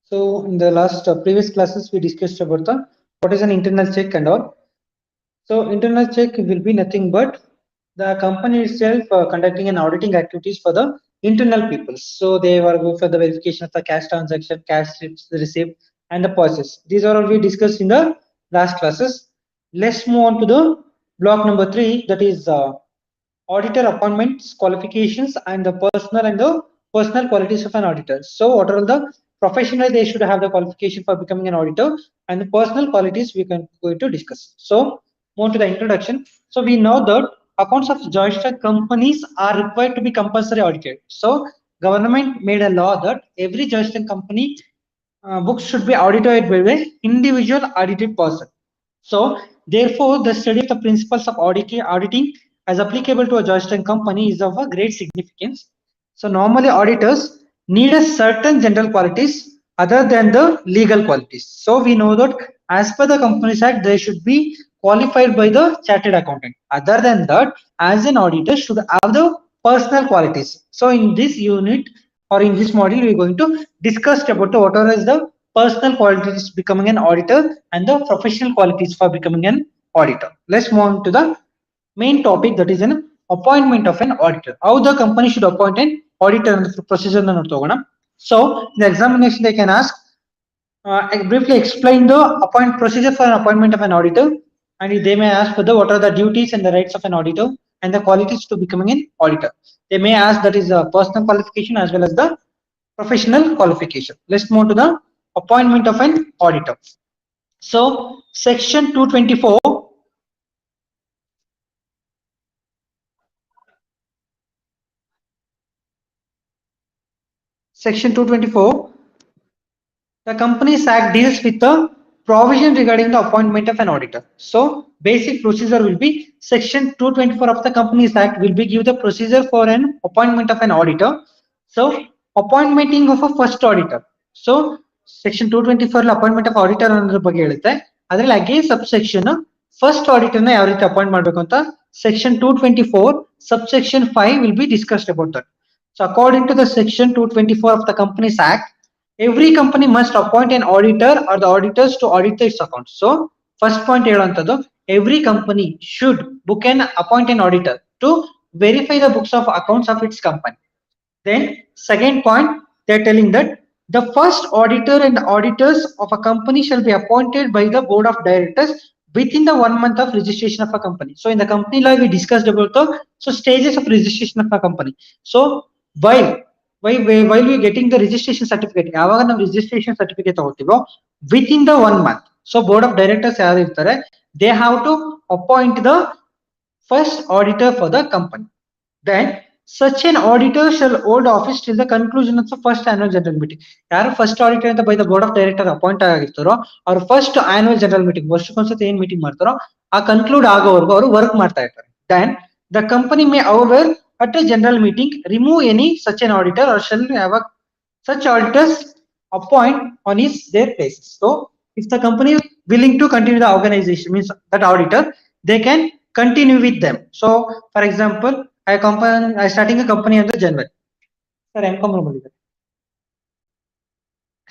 So in the last previous classes, we discussed about the what is an internal check and all. So internal check will be nothing but the company itself conducting an auditing activities for the internal people. So they will go for the verification of the cash transaction, cash receipt, and the process. These are all we discussed in the last classes. Let's move on to the block number 3, that is auditor appointments, qualifications, and the personal qualities of an auditor. So, what are the professional they should have the qualification for becoming an auditor, and the personal qualities we can going to discuss. So, move to the introduction. So, we know that accounts of joint stock companies are required to be compulsory audited. So, government made a law that every joint stock company books should be audited by an individual audited person. So, therefore, the study of the principles of auditing as applicable to a joint company is of a great significance. So, normally auditors need a certain general qualities other than the legal qualities. So, we know that as per the Companies Act, they should be qualified by the chartered accountant. Other than that, as an auditor should have the personal qualities. So, in this unit or in this module, we are going to discuss about what are the personal qualities becoming an auditor and the professional qualities for becoming an auditor. Let's move on to the main topic, that is an appointment of an auditor. How the company should appoint an auditor and the procedure. So in the examination they can ask, I briefly explain the appoint procedure for an appointment of an auditor, and they may ask for the what are the duties and the rights of an auditor and the qualities to becoming an auditor. They may ask that is a personal qualification as well as the professional qualification. Let's move to the appointment of an auditor. So section 224 section 224, the Companies Act deals with the provision regarding the appointment of an auditor. So basic procedure will be section 224 of the Companies Act will be give the procedure for an appointment of an auditor. So appointmenting of a first auditor. So section 224 appointment of auditor ಅನ್ನೋದ್ರ ಬಗ್ಗೆ ಹೇಳುತ್ತೆ. ಅದರಲ್ಲಿ again subsection first auditor ನ ಯಾವ ರೀತಿ appoint ಮಾಡಬೇಕು ಅಂತ section 224 subsection 5 will be discussed about that. So according to the section 224 of the Companies Act, every company must appoint an auditor or the auditors to audit its accounts. So first point ಹೇಳುವಂತದ್ದು, every company should book and appoint an auditor to verify the books of accounts of its company. Then second point, they're telling that the first auditor and auditors of a company shall be appointed by the board of directors within the 1 month of registration of a company. So in the company law we discussed about the stages of registration of a company. So while we getting the registration certificate, ಯಾವಾಗ ನಾವು registration certificate ತಗೋತೀವೋ within the 1 month, so board of directors ಯಾರು ಇರ್ತಾರೆ, they have to appoint the first auditor for the company. Then such an auditor shall hold office till the conclusion of the first annual general meeting. ಯಾರು first auditor ಅಂತ by the board of director appoint ಆಗಿರ್ತಾರೋ ಅವ್ರು first annual general meeting ವರ್ಷಕ್ಕೊಂದ್ಸತಿ ಏನ್ meeting ಮಾಡ್ತಾರೋ ಆ conclude ಆಗೋವರೆಗೂ ಅವರು ವರ್ಕ್ ಮಾಡ್ತಾ ಇರ್ತಾರೆ. Then the company may however at a general meeting remove any such an auditor or shall have a, such auditors appoint on his their places. So if the company willing to continue the organization, means that auditor, they can continue with them. So for example, I starting a company on the January. Sir,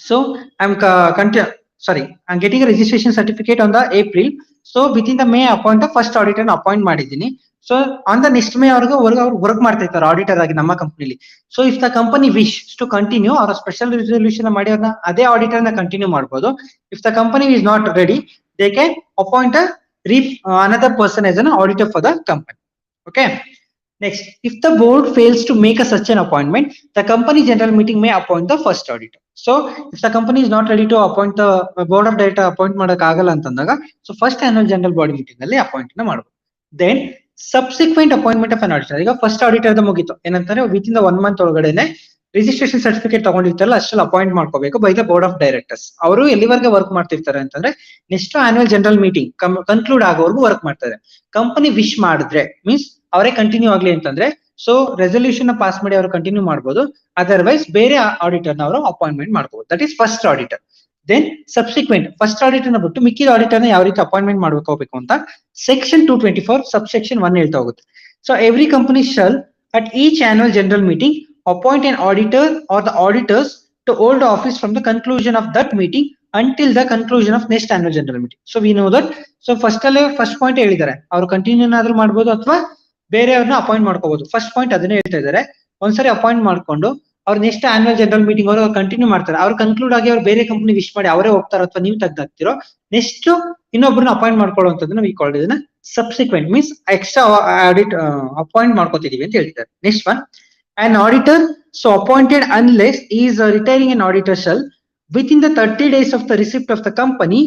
so I'm getting a registration certificate on the April. So within the May appoint the first auditor appoint ಮಾಡಿದ್ದೀನಿ. So on the next May ಅವ್ರಿಗೆ work ಮಾಡ್ತಾ ಇರ್ತಾರೆ auditor ಆಗಿ ನಮ್ಮ ಕಂಪನಿಲಿ. So if the company wishes to continue or a special resolution ಮಾಡಿ ಅವ್ರನ್ನ ಅದೇ auditor ನ continue ಮಾಡ್ಬೋದು. If the company is not ready, they can appoint another person as an auditor for the company. Okay. Next, if the board fails to make such an appointment, the company general meeting may appoint the first auditor. So if the company is not ready to appoint the board of director appoint ಮಾಡಕ್ ಆಗಲ್ಲ ಅಂತಂದಾಗ, so first annual general body meeting ಅಲ್ಲಿ appoint ಮಾಡಬಹುದು. Then subsequent appointment of an auditor. ಈಗ first auditor ಮುಗಿತು, ಏನಂತಾರೆ within the 1 month ಒಳಗಡೆನೆ registration certificate ತಗೊಂಡಿರ್ತಾರಲ್ಲ ಅಷ್ಟಲ್ಲಿ ಅಪಾಯಿಂಟ್ ಮಾಡ್ಕೋಬೇಕು by the board of directors. ಅವರು ಎಲ್ಲಿವರೆಗೆ ವರ್ಕ್ ಮಾಡ್ತಿರ್ತಾರೆ ಅಂತಂದ್ರೆ next annual general meeting conclude ಆಗೋವರೆಗೂ ವರ್ಕ್ ಮಾಡ್ತಾರೆ. ಕಂಪನಿ ವಿಶ್ ಮಾಡಿದ್ರೆ ಮೀನ್ಸ್ ಅವರೇ ಕಂಟಿನ್ಯೂ ಆಗ್ಲಿ ಅಂತಂದ್ರೆ ಸೊ ರೆಸಲ್ಯೂಷನ್ ಪಾಸ್ ಮಾಡಿ ಅವರು ಕಂಟಿನ್ಯೂ ಮಾಡಬಹುದು. ಅದರ್ವೈಸ್ ಬೇರೆ ಆಡಿಟರ್ ಅವರು ಅಪಾಯಿಂಟ್ಮೆಂಟ್ ಮಾಡ್ಕೋಬಹುದು. That is first auditor. Then subsequent first auditor ನ ಬಿಟ್ಟು ಮಿಕ್ಕಿದ ಆಡಿಟರ್ ನ ಯಾವ ರೀತಿ ಅಪಾಯಿಂಟ್ಮೆಂಟ್ ಮಾಡ್ಕೋಬೇಕು ಅಂತ ಸೆಕ್ಷನ್ 224 ಸಬ್ಸೆಕ್ಷನ್ 1 ಹೇಳ್ತಾ ಹೋಗುತ್ತೆ. So every company shall at each annual general meeting appoint an auditor or the auditors to hold office from the conclusion of that meeting until the conclusion of next annual general meeting. So we know that. So first point ಹೇಳಿದ್ದಾರೆ, ಅವರು continue ಆದ್ರೂ ಮಾಡ್ಬೋದು ಅಥವಾ ಬೇರೆಯವ್ರನ್ನ appoint ಮಾಡ್ಕೋಬಹುದು. First point ಅದನ್ನೇ ಹೇಳ್ತಾ ಇದ್ದಾರೆ. ಒಂದ್ಸರಿ ಅಪಾಯಿಂಟ್ ಮಾಡ್ಕೊಂಡು ಅವ್ರು ನೆಕ್ಸ್ಟ್ ಆನ್ಯುವಲ್ ಜನರಲ್ ಮೀಟಿಂಗ್ ಅವರು ಕಂಟಿನ್ಯೂ ಮಾಡ್ತಾರೆ. ಅವ್ರು ಕನ್ಕ್ಲೂಡ್ ಆಗಿ ಅವ್ರು ಬೇರೆ ಕಂಪನಿ ವಿಶ್ ಮಾಡಿ ಅವರೇ ಹೋಗ್ತಾರೋ ಅಥವಾ ನೀವು ತೆಗ್ದಾಕ್ತಿರೋ, ನೆಕ್ಸ್ಟ್ ಇನ್ನೊಬ್ಬರನ್ನ ಅಪಾಯಿಂಟ್ ಮಾಡ್ಕೊಳ್ಳುವಂಥದ್ದನ್ನ ನಾವು ಕಾಲ್ ಇದನ್ನ subsequent, means extra audit appoint ಮಾಡ್ಕೋತಿದೀವಿ ಅಂತ ಹೇಳ್ತಾರೆ. Next one, an auditor so appointed unless he is retiring an auditor shall within the 30 days of the receipt of the company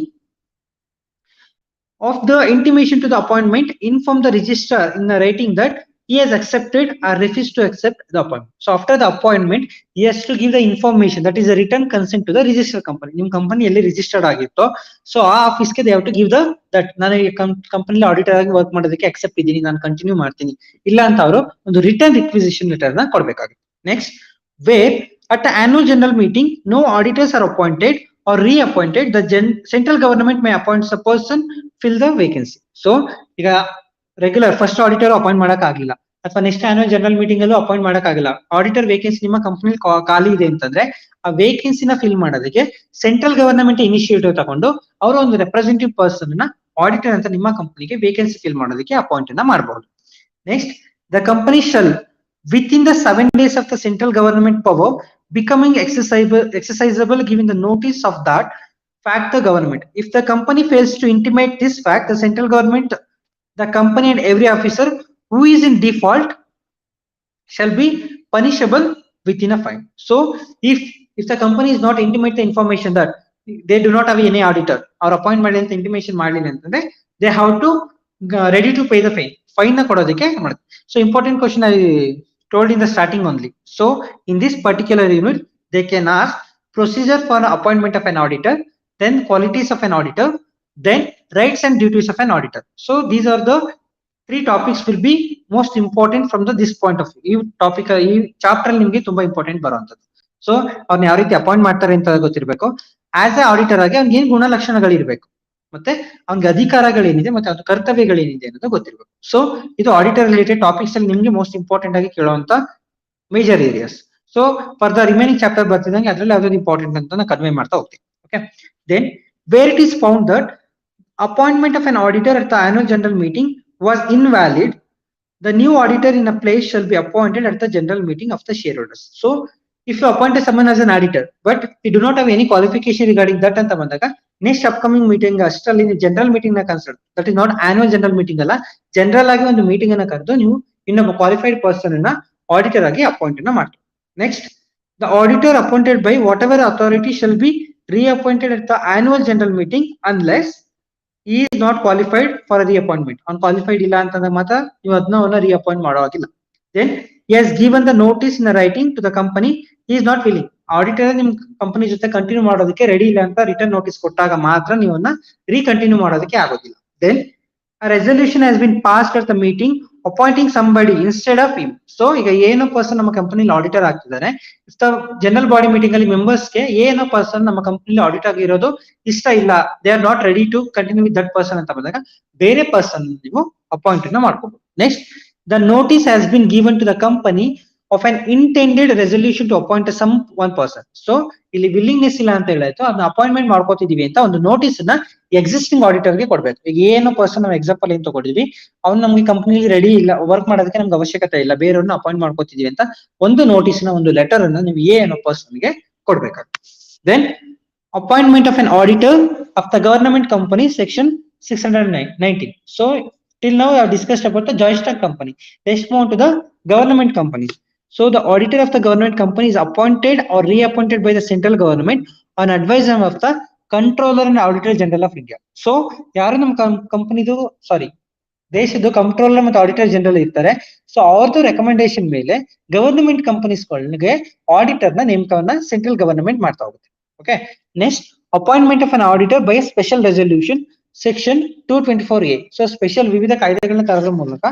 of the intimation to the appointment inform the registrar in the writing that he has accepted or refused to accept the appointment. So after the appointment he has to give the information, that is a written consent to the registered company. Nim company elli registered agitto, so ಆ office ಗೆ they have to give the that ನಾನು ಈ company auditor ಆಗಿ work ಮಾಡೋದಕ್ಕೆ accept ಇದ್ದೀನಿ, ನಾನು continue ಮಾಡ್ತೀನಿ, ಇಲ್ಲ ಅಂತ ಅವರು ಒಂದು ರಿಟರ್ನ್ ರಿಕ್ವಿಸಿಷನ್ ಲೆಟರ್ ನ ಕೊಡ್ಬೇಕಾಗುತ್ತೆ. Next, where at the annual general meeting no auditors are appointed or reappointed, the central government may appoint a person fill the vacancy. So ಈಗ ರೆಗ್ಯುಲರ್ ಫಸ್ಟ್ ಆಡಿಟರ್ ಅಪಾಯಿಂಟ್ ಮಾಡಕ್ ಆಗಿಲ್ಲ ಅಥವಾ next annual general meeting ಅಲ್ಲೂ appoint ಮಾಡಕ್ ಆಗಿಲ್ಲ, auditor vacancy ನಿಮ್ಮ company ಖಾಲಿ ಇದೆ ಅಂತಂದ್ರೆ ಆ ವೇಕೆನ್ಸಿನ ಫಿಲ್ ಮಾಡೋದಕ್ಕೆ ಸೆಂಟ್ರಲ್ ಗವರ್ನಮೆಂಟ್ ಇನಿಷಿಯೇಟಿವ್ ತಗೊಂಡು ಅವರು ಒಂದು ರೆಪ್ರೆಸೆಂಟೇಟಿವ್ ಪರ್ಸನ್ ನ ಆಡಿಟರ್ ಅಂತ ನಿಮ್ಮ ಕಂಪನಿಗೆ ವೇಕೆನ್ಸಿ ಫಿಲ್ ಮಾಡೋದಕ್ಕೆ ಅಪಾಯಿಂಟ್ ಅನ್ನ ಮಾಡಬಹುದು. Next, the company shall within the 7 days of the central government power becoming exercisable giving the notice of that fact the government. If the company fails to intimate this fact, the central government, the company and every officer who is in default shall be punishable within a fine. So if the company is not intimate the information that they do not have any auditor or appoint ಮಾಡಿ ಅಂತ intimation ಮಾಡಲಿಲ್ಲ ಅಂತಂದ್ರೆ they have to ready to pay the fine ನ ಕೊಡೋದಕ್ಕೆ ಮಾಡುತ್ತೆ. So important question I told in the starting only. So in this particular unit they can ask procedure for appointment of an auditor, then qualities of an auditor, then rights and duties of an auditor. So these are the three topics will be most important from this point of view. ಈ topic ಈ chapter ಅಲ್ಲಿ ನಿಮಗೆ ತುಂಬಾ important ಬರುವಂತದ್ದು. So ಅವ್ರನ್ನ ಯಾವ ರೀತಿ appoint ಮಾಡ್ತಾರೆ ಅಂತ ಗೊತ್ತಿರಬೇಕು. ಆಸ್ ಎ ಆಡಿಟರ್ ಆಗಿ ಅವ್ನಿಗೆ ಏನ್ ಗುಣಲಕ್ಷಣಗಳಿರ್ಬೇಕು, ಮತ್ತೆ ಅವ್ನಿಗೆ ಅಧಿಕಾರಗಳೇನಿದೆ, ಮತ್ತೆ ಅದು ಕರ್ತವ್ಯಗಳೇನಿದೆ ಅನ್ನೋದು ಗೊತ್ತಿರಬೇಕು. ಸೊ ಇದು ಆಡಿಟರ್ ರಿಲೇಟೆಡ್ ಟಾಪಿಕ್ಸ್ ಅಲ್ಲಿ ನಿಮ್ಗೆ ಮೋಸ್ಟ್ ಇಂಪಾರ್ಟೆಂಟ್ ಆಗಿ ಕೇಳುವಂತ major areas. So for the remaining chapter ಬರ್ತಿದಂಗೆ ಅದ್ರಲ್ಲಿ ಯಾವ್ದು ಇಂಪಾರ್ಟೆಂಟ್ ಅಂತ ನಾನು ಕಡಿಮೆ ಮಾಡ್ತಾ ಹೋಗ್ತೀನಿ. Okay, then where it is found that appointment of an auditor at the annual general meeting was invalid, the new auditor in a place shall be appointed at the general meeting of the shareholders. So if you appoint someone as an auditor but he do not have any qualification regarding that anta bandaga next upcoming meeting ಅಷ್ಟರಲ್ಲಿ general meeting ನ consider, that is not annual general meeting ಅಲ್ಲ, general ಆಗಿ ಒಂದು meeting ಅನ್ನ ಕರೆದು ನೀವು ಇನ್ನೊಬ್ಬ qualified person ಅನ್ನ ಆಡಿಟರ್ ಆಗಿ ಅಪಾಯಿಂಟ್ ಅನ್ನ ಮಾಡ್ತೀವಿ. Next, the auditor appointed by what ever authority shall be reappointed at the annual general meeting unless he is not qualified for a reappointment. On qualified ಇಲ್ಲ ಅಂತಂದ್ರೆ ಮಾತ್ರ ನೀವು ಅದನ್ನ reappoint ಮಾಡೋ ಹಾಗಿಲ್ಲ. Then he has given the notice in the writing to the company he is not willing. Auditor ನಿಮ್ company ಜೊತೆ continue ಮಾಡೋದಕ್ಕೆ ರೆಡಿ ಇಲ್ಲ ಅಂತ ರಿಟರ್ನ್ ನೋಟಿಸ್ ಕೊಟ್ಟಾಗ ಮಾತ್ರ ನೀವು ರೀಕಂಟಿನ್ಯೂ ಮಾಡೋದಕ್ಕೆ ಆಗೋದಿಲ್ಲ. Then a resolution has been passed at the meeting appointing somebody instead of him. So ಈಗ ಏನೋ ಪರ್ಸನ್ ನಮ್ಮ ಕಂಪನಿಲಿ ಆಡಿಟರ್ ಆಗ್ತಿದ್ದಾರೆ, ಜನರಲ್ ಬಾಡಿ ಮೀಟಿಂಗ್ ಅಲ್ಲಿ ಮೆಂಬರ್ಸ್ಗೆ ಏನೋ ಪರ್ಸನ್ ನಮ್ಮ ಕಂಪನಿಲಿ ಆಡಿಟರ್ ಆಗಿರೋದು ಇಷ್ಟ ಇಲ್ಲ, they are not ready to continue with that person ಅಂತ ಬಂದಾಗ ಬೇರೆ ಪರ್ಸನ್ ನೀವು ಅಪಾಯಿಂಟ್ ಅನ್ನ ಮಾಡ್ಕೋಬಹುದು. Next, the notice has been given to the company of an intended resolution to appoint some one person. So ಇಲ್ಲಿ ವಿಲ್ಲಿಂಗ್ನೆಸ್ ಇಲ್ಲ ಅಂತ ಹೇಳಾಯ್ತು, ಅದನ್ನ ಅಪಾಯಿಂಟ್ಮೆಂಟ್ ಮಾಡ್ಕೋತಿದೀವಿ ಅಂತ ಒಂದು ನೋಟಿಸ್ ನ ಎಕ್ಸಿಸ್ಟಿಂಗ್ ಆಡಿಟರ್ ಗೆ ಕೊಡ್ಬೇಕು. ಈಗ ಏನೋ ಪರ್ಸನ್ ನಾವು ಎಕ್ಸಾಂಪಲ್ ಏನ್ ತಗೊಂಡಿದ್ವಿ, ಅವ್ನು ನಮ್ಗೆ ಕಂಪನಿಲಿ ರೆಡಿ ಇಲ್ಲ, ವರ್ಕ್ ಮಾಡೋದಕ್ಕೆ ನಮ್ಗೆ ಅವಶ್ಯಕತೆ ಇಲ್ಲ, ಬೇರೆಯವ್ರನ್ನ ಅಪಾಯಿಂಟ್ ಮಾಡ್ಕೋತಿದೀವಿ ಅಂತ ಒಂದು ನೋಟಿಸ್ ನ ಒಂದು ಲೆಟರ್ ಅನ್ನ ನೀವು ಏನೋ ಪರ್ಸನ್ ಗೆ ಕೊಡ್ಬೇಕಾಗುತ್ತೆ. Then appointment of an auditor of the government company section 619. So till now I have discussed about the joint stock company. Let's move on to the government companies. So the auditor of the government company is appointed or reappointed by the central government on advice of the controller and auditor general of India. So ಯಾರು ನಮ್ಮ ಕಂಪನಿದು ದೇಶದ್ದು controller ಮತ್ತು auditor general ಇರ್ತಾರೆ. So ಅವ್ರದ್ದು recommendation ಮೇಲೆ government ಕಂಪನೀಸ್ಗಳಿಗೆ auditor ನ ನೇಮಕವನ್ನ central government ಮಾಡ್ತಾ ಹೋಗುತ್ತೆ. Okay, next, appointment of an auditor by special resolution section 224A. So special ವಿವಿಧ ಕಾಯ್ದೆಗಳನ್ನ ತರೋದ್ರ ಮೂಲಕ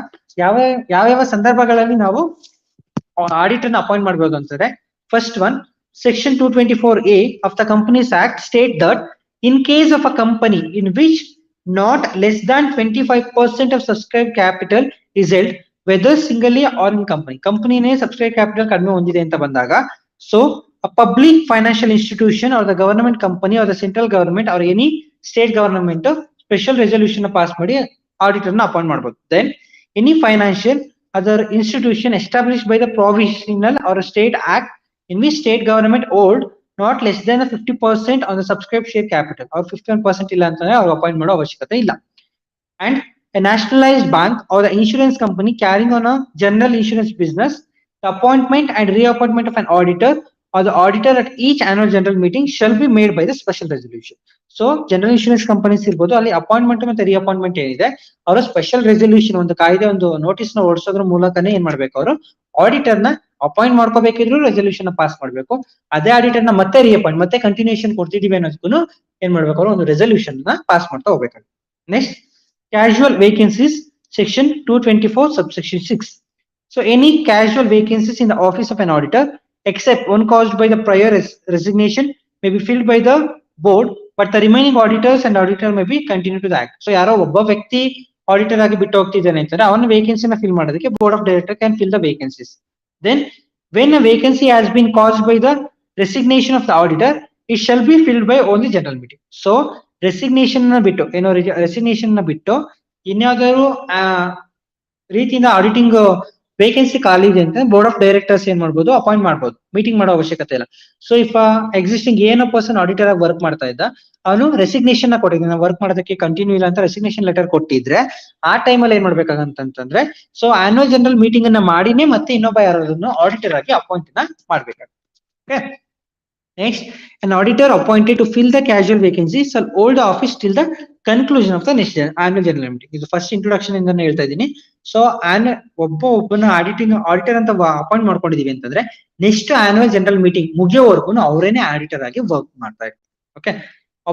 ಯಾವ ಸಂದರ್ಭಗಳಲ್ಲಿ ನಾವು ಆಡಿಟರ್ ನ ಅಪಾಯಿಂಟ್ ಮಾಡಬಹುದು ಅಂತಂದ್ರೆ, first one, section 224A of the Companies Act state that in case of a company in which not less than 25% of subscribed capital is held whether singly or in company ನೇ subscribe capital ಕಡಿಮೆ ಹೊಂದಿದೆ ಅಂತ ಬಂದಾಗ, so a public financial institution or the government company or the central government or any state government special resolution pass ಮಾಡಿ auditor ನ appoint ಮಾಡಬಹುದು. Then any financial other institution established by the provisional or a state act in which state government hold not less than 50% on the subscribed share capital or 51% ಇಲ್ಲ ಅಂತಾನೆ ಅವ್ರು appoint ಮಾಡೋ ಅವಶ್ಯಕತೆ ಇಲ್ಲ. And a nationalized bank or the insurance company carrying on a general insurance business, the appointment and reappointment of an auditor or the auditor at each annual general meeting shall be made by the special resolution. So general insurance companies ಇರ್ಬೋದು, ಅಲ್ಲಿ appointment ಮತ್ತೆ ರಿಅಪಾಯಿಂಟ್ಮೆಂಟ್ ಏನಿದೆ ಅವರ special resolution ಒಂದು ಕಾಯ್ದೆ ಒಂದು notice ನ ಓಡಿಸೋದ್ರ ಮೂಲಕನೇ ಏನ್ ಮಾಡ್ಬೇಕು, ಅವರು ಆಡಿಟರ್ ನ ಅಪಾಯಿಂಟ್ ಮಾಡ್ಕೋಬೇಕಿದ್ರು ರೆಸಲ್ಯೂಷನ್ ಪಾಸ್ ಮಾಡ್ಬೇಕು. ಅದೇ ಆಡಿಟರ್ ನ ಮತ್ತೆ ರಿಅಪಾಯಿಂಟ್ ಮತ್ತೆ ಕಂಟಿನ್ಯೂಷನ್ ಕೊಡ್ತಿದೀವಿ ಅನ್ನೋದಕ್ಕೂ ಏನ್ ಮಾಡ್ಬೇಕು, ಅವರು ಒಂದು ರೆಸಲ್ಯೂಷನ್ ನ ಪಾಸ್ ಮಾಡ್ತಾ ಹೋಗ್ಬೇಕಾಗುತ್ತೆ. Next, casual vacancies, section 224 subsection 6. So any casual vacancies in the office of an auditor except one caused by the prior resignation may be filled by the board, but the remaining auditors and auditor may be continue to the act. So ಯಾರೋ ಒಬ್ಬ ವ್ಯಕ್ತಿ auditor ಆಗಿ ಬಿಟ್ಟು ಹೋಗ್ತಿದ್ದಾನೆ ಅಂತಾರೆ, ಅವನ ವೇಕೆನ್ಸಿನ fill ಮಾಡೋದಕ್ಕೆ board of director can fill the vacancies. Then when a vacancy has been caused by the resignation of the auditor, it shall be filled by only general meeting. So resignation ನ ಬಿಟ್ಟು ಏನೋ resignation ನ ಬಿಟ್ಟು ಇನ್ಯಾವುದಾದ್ರು ರೀತಿಯಿಂದ auditing vacancy ಖಾಲಿ ಇದೆ ಅಂತ board of directors ಏನ್ ಮಾಡ್ಬೋದು, ಅಪಾಯಿಂಟ್ ಮಾಡ್ಬೋದು, ಮೀಟಿಂಗ್ ಮಾಡೋ ಅವಶ್ಯಕತೆ ಇಲ್ಲ. ಸೊ ಇಫ್ ಎಕ್ಸಿಸ್ಟಿಂಗ್ ಏನೋ ಪರ್ಸನ್ ಆಡಿಟರ್ ಆಗಿ ವರ್ಕ್ ಮಾಡ್ತಾ ಇದ್ದ, ಅವನು ರೆಸಿಗ್ನೇಷನ್ ನ ಕೊಟ್ಟಿದ್ದಾನೆ, ವರ್ಕ್ ಮಾಡೋದಕ್ಕೆ ಕಂಟಿನ್ಯೂ ಇಲ್ಲ ಅಂತ ರೆಸಿಗ್ನೇಷನ್ ಲೆಟರ್ ಕೊಟ್ಟಿದ್ರೆ ಆ ಟೈಮಲ್ಲಿ ಏನ್ ಮಾಡ್ಬೇಕಾಗಂತಂದ್ರೆ, ಸೊ ಆನ್ಯುವಲ್ ಜನರಲ್ ಮೀಟಿಂಗ್ ಅನ್ನ ಮಾಡಿನೇ ಮತ್ತೆ ಇನ್ನೊಬ್ಬ ಯಾರನ್ನು ಆಡಿಟರ್ ಆಗಿ ಅಪಾಯಿಂಟ್ ಮಾಡ್ಬೇಕಾಗುತ್ತೆ. Next, an auditor appointed to fill the casual vacancy shall hold the office till the conclusion of the next annual general meeting. ಇದು ಫಸ್ಟ್ ಇಂಟ್ರೊಡಕ್ಷನ್ ಇಂದಾನೆ ಹೇಳ್ತಾ ಇದ್ದೀನಿ. ಸೊ ಒಬ್ಬನ ಆಡಿಟರ್ ಅಂತ ಅಪಾಯಿಂಟ್ ಮಾಡ್ಕೊಂಡಿದೀವಿ ಅಂತಂದ್ರೆ ನೆಕ್ಸ್ಟ್ ಆನ್ಯುವಲ್ ಜನರಲ್ ಮೀಟಿಂಗ್ ಮುಗಿಯೋವರೆಗೂ ಅವರೇನೆ ಆಡಿಟರ್ ಆಗಿ ವರ್ಕ್ ಮಾಡ್ತಾ ಇರ್ತಾರೆ. Okay,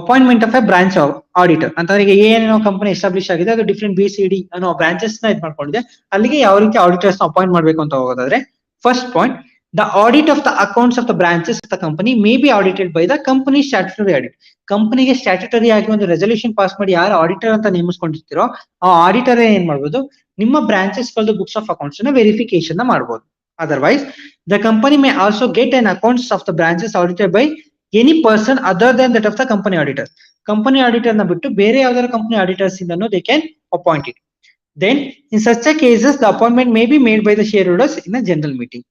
appointment of a branch auditor ಅಂತಂದ್ರೆ ಈಗ ಏನೇನೋ ಕಂಪನಿ ಎಸ್ಟಾಬ್ಲಿಷ್ ಆಗಿದೆ, ಅದು ಡಿಫ್ರೆಂಟ್ BCD ಅನ್ನೋ ಬ್ರಾಂಚಸ್ ನ ಇದ್ ಮಾಡ್ಕೊಂಡಿದೆ, ಅಲ್ಲಿಗೆ ಯಾವ ರೀತಿ ಆಡಿಟರ್ಸ್ ನ ಅಪಾಯಿಂಟ್ ಮಾಡ್ಬೇಕು ಅಂತ ಹೋಗೋದಾದ್ರೆ, first point, the audit of the accounts of the branches of the company may be audited by the company statutory audit. ಕಂಪನಿಗೆ ಸ್ಟ್ಯಾಟ್ಯುಟರಿ ಆಗಿ ಒಂದು ರೆಸಲ್ಯೂಷನ್ ಪಾಸ್ ಮಾಡಿ ಯಾರು ಆಡಿಟರ್ ಅಂತ ನೇಮಿಸ್ಕೊಂಡಿರ್ತೀರೋ ಆ ಆಡಿಟರ್ ಏನ್ ಮಾಡ್ಬೋದು, ನಿಮ್ಮ ಬ್ರಾಂಚೆಸ್ ಗಳದ್ದು ಬುಕ್ಸ್ ಆಫ್ ಅಕೌಂಟ್ಸ್ ನ ವೆರಿಫಿಕೇಶನ್ ನ ಮಾಡ್ಬೋದು. Otherwise the company may also get an accounts of the branches audited by any person other than that of the company auditor. Company auditor ನ ಬಿಟ್ಟು ಬೇರೆ ಯಾವ್ದಾದ್ರು ಕಂಪನಿ ಆಡಿಟರ್ಸ್ ಇಂದನೂ they can appoint it. Then in such a cases the appointment may be made by the shareholders in a general meeting.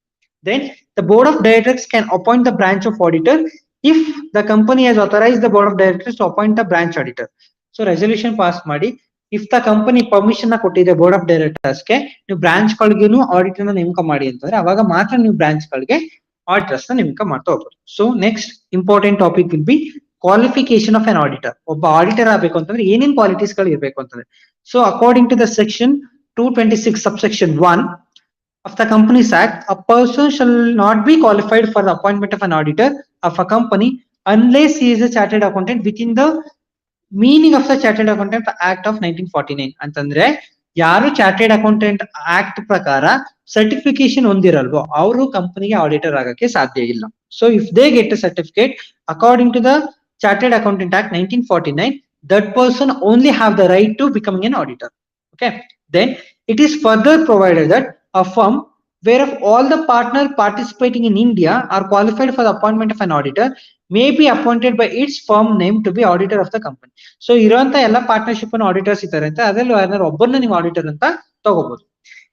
Then the board of directors can appoint the branch of auditor if the company has authorized the board of directors to appoint the branch auditor. So resolution pass ಮಾಡಿ, if the company permission ನ ಕೊಟ್ಟಿದೆ board of directors ಗೆ ನೀವು branch ಗಳಿಗೂ auditor ನ ನೇಮಕ ಮಾಡಿ ಅಂತಂದ್ರೆ ಅವಾಗ ಮಾತ್ರ ನೀವು ಬ್ರಾಂಚ್ ಗಳಿಗೆ ಆಡಿಟರ್ಸ್ ನ ನೇಮಕ ಮಾಡ್ತಾ ಹೋಗ್ಬೋದು. So next important topic will be qualification of an auditor. ಒಬ್ಬ ಆಡಿಟರ್ ಆಗಬೇಕು ಅಂತಂದ್ರೆ ಏನೇನ್ ಕ್ವಾಲಿಟೀಸ್ ಗಳು ಇರಬೇಕು ಅಂತಂದ್ರೆ, so according to the section 226 subsection 1 of the Companies Act, a person shall not be qualified for the appointment of an auditor of a company unless he is a chartered accountant within the meaning of the Chartered Accountant Act of 1949. ಅಂತಂದ್ರೆ ಯಾರು Chartered Accountant Act ಪ್ರಕಾರ certification ಹೊಂದಿರಲ್ವೋ ಅವರು ಕಂಪನಿಗೆ auditor ಆಗಕ್ಕೆ ಸಾಧ್ಯ ಇಲ್ಲ. So if they get a certificate according to the Chartered Accountant Act 1949, that person only have the right to becoming an auditor. Okay, then it is further provided that a firm whereof all the partners participating in India are qualified for the appointment of an auditor may be appointed by its firm name to be auditor of the company. So ಇರುವಂತ ಎಲ್ಲ partnership ಅನ್ನು auditors ಇದ್ದಾರೆ ಅಂತ ಅದರಲ್ಲಿ ಯಾರು ಒಬ್ಬರನ್ನ ನೀವು auditor ಅಂತ ತಗೋಬಹುದು.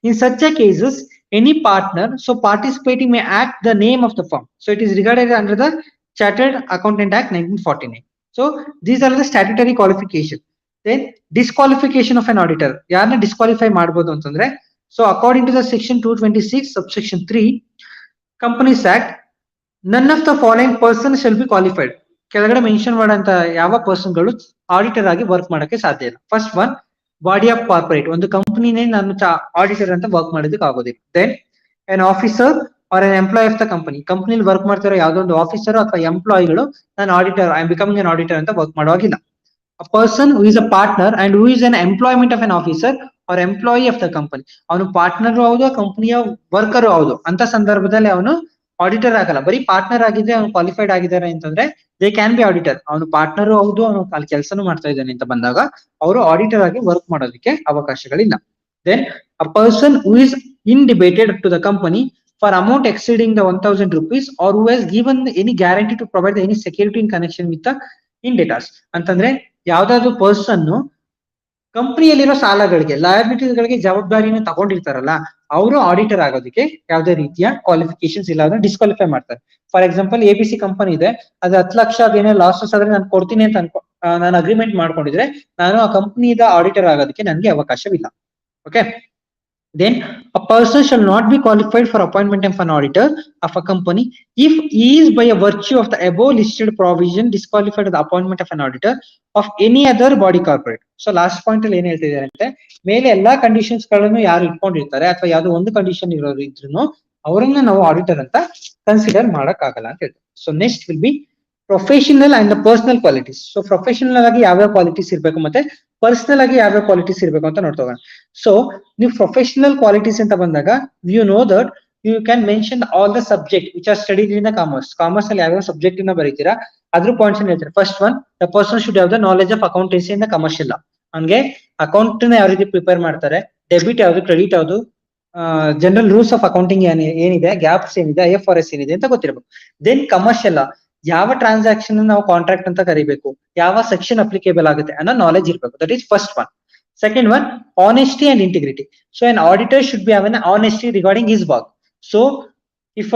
In such a cases any partner so participating may act the name of the firm. So it is regarded under the Chartered Accountant Act 1949. So these are the statutory qualification. Then disqualification of an auditor, ಯಾರನ್ನ disqualify ಮಾಡಬಹುದು ಅಂತಂದ್ರೆ, so according to the section 226 subsection 3 Companies Act, none of the following persons shall be qualified. ಕೆಳಗಡೆ mention ಮಾಡಂತ ಯಾವ person ಗಳು auditor ಆಗಿ work ಮಾಡಕ್ಕೆ ಸಾಧ್ಯ ಇಲ್ಲ. First one, body of corporate, ಒಂದು ಕಂಪನಿನೇ ನಾನು ಆಡಿಟರ್ ಅಂತ ವರ್ಕ್ ಮಾಡೋದಕ್ಕೆ ಆಗೋದಿಲ್ಲ. Then an officer or an employee of the company, ಕಂಪನಿಲಿ ವರ್ಕ್ ಮಾಡ್ತಿರೋ ಯಾವ್ದೋ ಒಂದು ಆಫೀಸರ್ ಅಥವಾ ಎಂಪ್ಲಾಯಿಗಳು ನಾನು auditor I am becoming an auditor ಅಂತ ವರ್ಕ್ ಮಾಡೋವಾಗಿಲ್ಲ. A person who is a partner and who is an employment of an officer or employee of the company, ಅವನು ಪಾರ್ಟ್ನರ್ ಹೌದು ಕಂಪನಿಯ ವರ್ಕರ್ ಹೌದು ಅಂತ ಸಂದರ್ಭದಲ್ಲಿ ಅವನು ಆಡಿಟರ್ ಆಗಲ್ಲ. ಬರೀ ಪಾರ್ಟ್ನರ್ ಆಗಿದ್ರೆ ಅವನು ಕ್ವಾಲಿಫೈಡ್ ಆಗಿದ್ದಾರೆ ಅಂತಂದ್ರೆ ದೇ ಕ್ಯಾನ್ ಬಿ ಆಡಿಟರ್. ಅವನು ಪಾರ್ಟ್ನರ್ ಹೌದು, ಅವನು ಅಲ್ಲಿ ಕೆಲಸನೂ ಮಾಡ್ತಾ ಇದ್ದಾನೆ ಅಂತ ಬಂದಾಗ ಅವರು ಆಡಿಟರ್ ಆಗಿ ವರ್ಕ್ ಮಾಡೋದಕ್ಕೆ ಅವಕಾಶಗಳಿಲ್ಲ. Then a person who is indebited to the company for amount exceeding the 1000 rupees or who has given any guarantee to provide any security in connection with the in data ಅಂತಂದ್ರೆ ಯಾವ್ದಾದ್ರು person ಕಂಪನಿಯಲ್ಲಿರೋ ಸಾಲಗಳಿಗೆ ಲಯಬಿಲಿಟಿಗಳಿಗೆ ಜವಾಬ್ದಾರಿನ ತಗೊಂಡಿರ್ತಾರಲ್ಲ ಅವರು auditor ಆಗೋದಕ್ಕೆ ಯಾವುದೇ ರೀತಿಯ qualifications ಇಲ್ಲ, ಅದನ್ನ disqualify ಮಾಡ್ತಾರೆ. ಫಾರ್ ಎಕ್ಸಾಂಪಲ್ ABC ಕಂಪನಿ ಇದೆ, ಅದು 10 ಲಕ್ಷ ಅದೇನೋ ಲಾಸಸ್ ಆದ್ರೆ ನಾನು ಕೊಡ್ತೀನಿ ಅಂತ ನಾನು ಅಗ್ರಿಮೆಂಟ್ ಮಾಡ್ಕೊಂಡಿದ್ರೆ ನಾನು ಆ ಕಂಪನಿದ ಆಡಿಟರ್ ಆಗೋದಕ್ಕೆ ನನಗೆ ಅವಕಾಶವಿಲ್ಲ. Okay, then a person shall not be qualified for appointment of an auditor of a company if he is by a virtue of the above listed provision disqualified of the appointment of an auditor of any other body corporate. So last point ಅಲ್ಲಿ ಏನ್ ಹೇಳ್ತಿದ್ದಾರೆ ಅಂದ್ರೆ, ಮೇಲೆ ಎಲ್ಲಾ conditions ಗಳನ್ನು ಯಾರು ಇಟ್ಕೊಂಡಿರ್ತಾರೆ ಅಥವಾ ಯಾವ್ದೋ ಒಂದು ಕಂಡೀಷನ್ ಇರೋರು ಇದ್ರು ಅವರನ್ನ ನಾವು ಆಡಿಟರ್ ಅಂತ ಕನ್ಸಿಡರ್ ಮಾಡಕ್ ಆಗಲ್ಲ ಅಂತ ಹೇಳ್ತಾರೆ. So next will be professional and personal qualities. So professional ಆಗಿ ಯಾವ್ಯಾವ ಕ್ವಾಲಿಟೀಸ್ ಇರಬೇಕು ಮತ್ತೆ ಪರ್ಸನಲ್ ಆಗಿ ಯಾವ್ಯಾವ ಕ್ವಾಲಿಟೀಸ್ ಇರಬೇಕು ಅಂತ ನೋಡ್ತೋಗೋಣ. ಸೊ ನೀವು ಪ್ರೊಫೆಷನಲ್ ಕ್ವಾಲಿಟೀಸ್ ಅಂತ ಬಂದಾಗ you know that you can mention all the subject which are studied in the commerce. Commerce ಅಲ್ಲಿ ಯಾವ್ಯಾವ ಸಬ್ಜೆಕ್ಟ್ ನ ಬರೀತೀರಾ ಅದ್ರ ಪಾಯಿಂಟ್ಸ್ ಹೇಳ್ತಾರೆ. First one, the person should have the knowledge of accountancy in the commercial. ಹಂಗೆ account ನ ಯಾವ ರೀತಿ ಪ್ರಿಪೇರ್ ಮಾಡ್ತಾರೆ, ಡೆಬಿಟ್ ಯಾವ್ದು ಕ್ರೆಡಿಟ್ ಯಾವ್ದು, ಜನರಲ್ ರೂಲ್ಸ್ ಆಫ್ ಅಕೌಂಟಿಂಗ್ ಏನಿದೆ, ಗ್ಯಾಪ್ಸ್ ಏನಿದೆ, IFRS ಏನಿದೆ ಅಂತ ಗೊತ್ತಿರಬೇಕು. ದೆನ್ ಕಮರ್ಷಿಯಲ್, ಯಾವ ಟ್ರಾನ್ಸಾಕ್ಷನ್ ನಾವು ಕಾಂಟ್ರಾಕ್ಟ್ ಅಂತ ಕರಿಬೇಕು, ಯಾವ ಸೆಕ್ಷನ್ ಅಪ್ಲಿಕೇಬಲ್ ಆಗುತ್ತೆ ಅನ್ನೋ ನಾಲೆಜ್ ಇರಬೇಕು. That is first one. Second one, honesty and integrity. So an auditor should be having honesty regarding his work. So if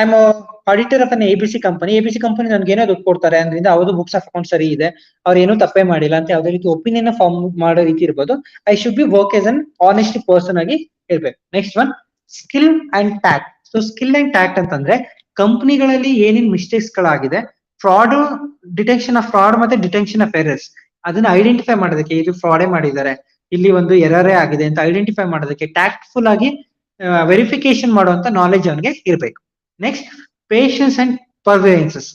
I'm a auditor of an ABC company ನನಗೆ ಏನೋ ದುಡ್ಡು ಕೊಡ್ತಾರೆ ಅಂದ್ರಿಂದ ಅವ್ರದ್ದು books of account ಸರಿ ಇದೆ, ಅವ್ರು ಏನೂ ತಪ್ಪೇ ಮಾಡಿಲ್ಲ ಅಂತ ಯಾವುದೇ ರೀತಿ ಒಪಿನಿಯನ್ ಫಾರ್ಮ್ ಮಾಡೋ ರೀತಿ ಇರ್ಬೋದು. I should be work as an honesty person ಆಗಿ ಇರ್ಬೇಕು. Next one, skill and tact. So skill and tact ಅಂತಂದ್ರೆ ಕಂಪನಿಗಳಲ್ಲಿ ಏನೇನ್ ಮಿಸ್ಟೇಕ್ಸ್ ಗಳಾಗಿದೆ, ಫ್ರಾಡ್ ಡಿಟೆಕ್ಷನ್ ಆಫ್ ಫ್ರಾಡ್ ಮತ್ತೆ ಡಿಟೆಕ್ಷನ್ ಆಫ್ ಎರರ್ಸ್, ಅದನ್ನ ಐಡೆಂಟಿಫೈ ಮಾಡೋದಕ್ಕೆ ಇದು ಫ್ರಾಡೇ ಮಾಡಿದ್ದಾರೆ, ಇಲ್ಲಿ ಒಂದು ಎರರೇ ಆಗಿದೆ ಅಂತ ಐಡೆಂಟಿಫೈ ಮಾಡೋದಕ್ಕೆ ಟ್ಯಾಕ್ಟ್ಫುಲ್ ಆಗಿ ವೆರಿಫಿಕೇಶನ್ ಮಾಡುವಂತ ನಾಲೆಜ್ ಅವನಿಗೆ ಇರಬೇಕು. Next, patience and perseverances.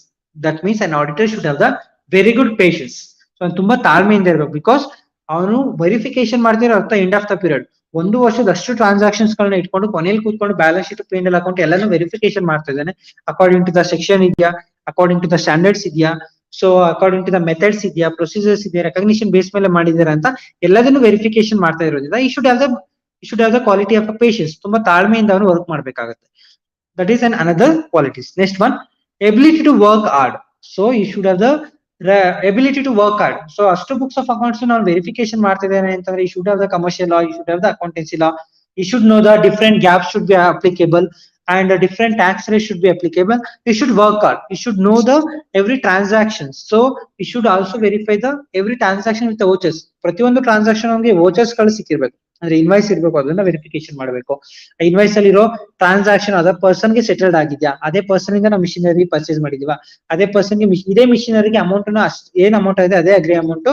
That means an auditor should have the very good patience. So ತುಂಬಾ ತಾಳ್ಮೆಯಿಂದ ಇರಬೇಕು. ಬಿಕಾಸ್ ಅವನು ವೆರಿಫಿಕೇಶನ್ ಮಾಡ್ತಿರೋ ಅರ್ಥ ಎಂಡ್ ಆಫ್ ದ ಪೀರಿಯಡ್ 1 ವರ್ಷದಷ್ಟು ಟ್ರಾನ್ಸಾಕ್ಷನ್ಸ್ ಗಳನ್ನ ಇಟ್ಕೊಂಡು ಕೊನೆಯಲ್ಲಿ ಕೂತ್ಕೊಂಡು ಬ್ಯಾಲೆನ್ಸ್ ಶೀಟ್, P&L ಅಕೌಂಟ್ ಎಲ್ಲಾನು ವೆರಿಫಿಕೇಶನ್ ಮಾಡ್ತಾ ಇದ್ದಾನೆ. ಅಕಾರ್ಡಿಂಗ್ ಟು ದ ಸೆಕ್ಷನ್ ಇದೆಯಾ, ಅಕಾರ್ಡಿಂಗ್ ಟು ದ ಸ್ಟ್ಯಾಂಡರ್ಡ್ಸ್ ಇದೆಯಾ, so according to the methods ಇದೆಯಾ, ಪ್ರೊಸೀಜರ್ಸ್ ಇದೆಯಾ, ರೆಕಗ್ನಿಷನ್ ಬೇಸ್ ಮೇಲೆ ಮಾಡಿದಾರೆ ಅಂತ ಎಲ್ಲದನ್ನು ವೆರಿಫಿಕೇಶನ್ ಮಾಡ್ತಾ ಇರೋದ್ರಿಂದ he should have the quality of patience. ತುಂಬಾ ತಾಳ್ಮೆಯಿಂದ ಅವನು ವರ್ಕ್ ಮಾಡ್ಬೇಕಾಗುತ್ತೆ. That is an another qualities. Next one, ability to work hard. So you should have the ability to work hard. So ಅಷ್ಟು ಬುಕ್ಸ್ ಆಫ್ ಅಕೌಂಟ್ಸ್ ನಾವು verification ಮಾಡ್ತಿದ್ದೇನೆ ಅಂತಂದ್ರೆ you should have the commercial law, you should have the accountancy law, you should know the different GAAPs should be applicable and a different tax rate should be applicable. You should work hard. You should know the every transaction. So you should also verify the every transaction with the vouchers. ಪ್ರತಿಯೊಂದು transaction ನಮಗೆ vouchers ಗಳು ಸಿಕ್ಕಿರ್ಬೇಕು, ಅಂದ್ರೆ invoice ಇರ್ಬೇಕು, ಅದನ್ನ verification ಮಾಡಬೇಕು. Invoice ಅಲ್ಲಿ ಇರೋ transaction other person ಗೆ ಸೆಟಲ್ಡ್ ಆಗಿದ್ಯಾ, ಅದೇ ಪರ್ಸನ್ ಇಂದ ನಾವು ಮಿಷಿನರಿ ಪರ್ಚೇಸ್ ಮಾಡಿದೀವಾ, ಅದೇ ಪರ್ಸನ್ ಗೆ ಇದೇ ಮಿಷಿನರಿಗೆ ಅಮೌಂಟ್ ಏನ್ ಅಮೌಂಟ್ ಇದೆ ಅದೇ ಅಗ್ರಿ ಅಮೌಂಟ್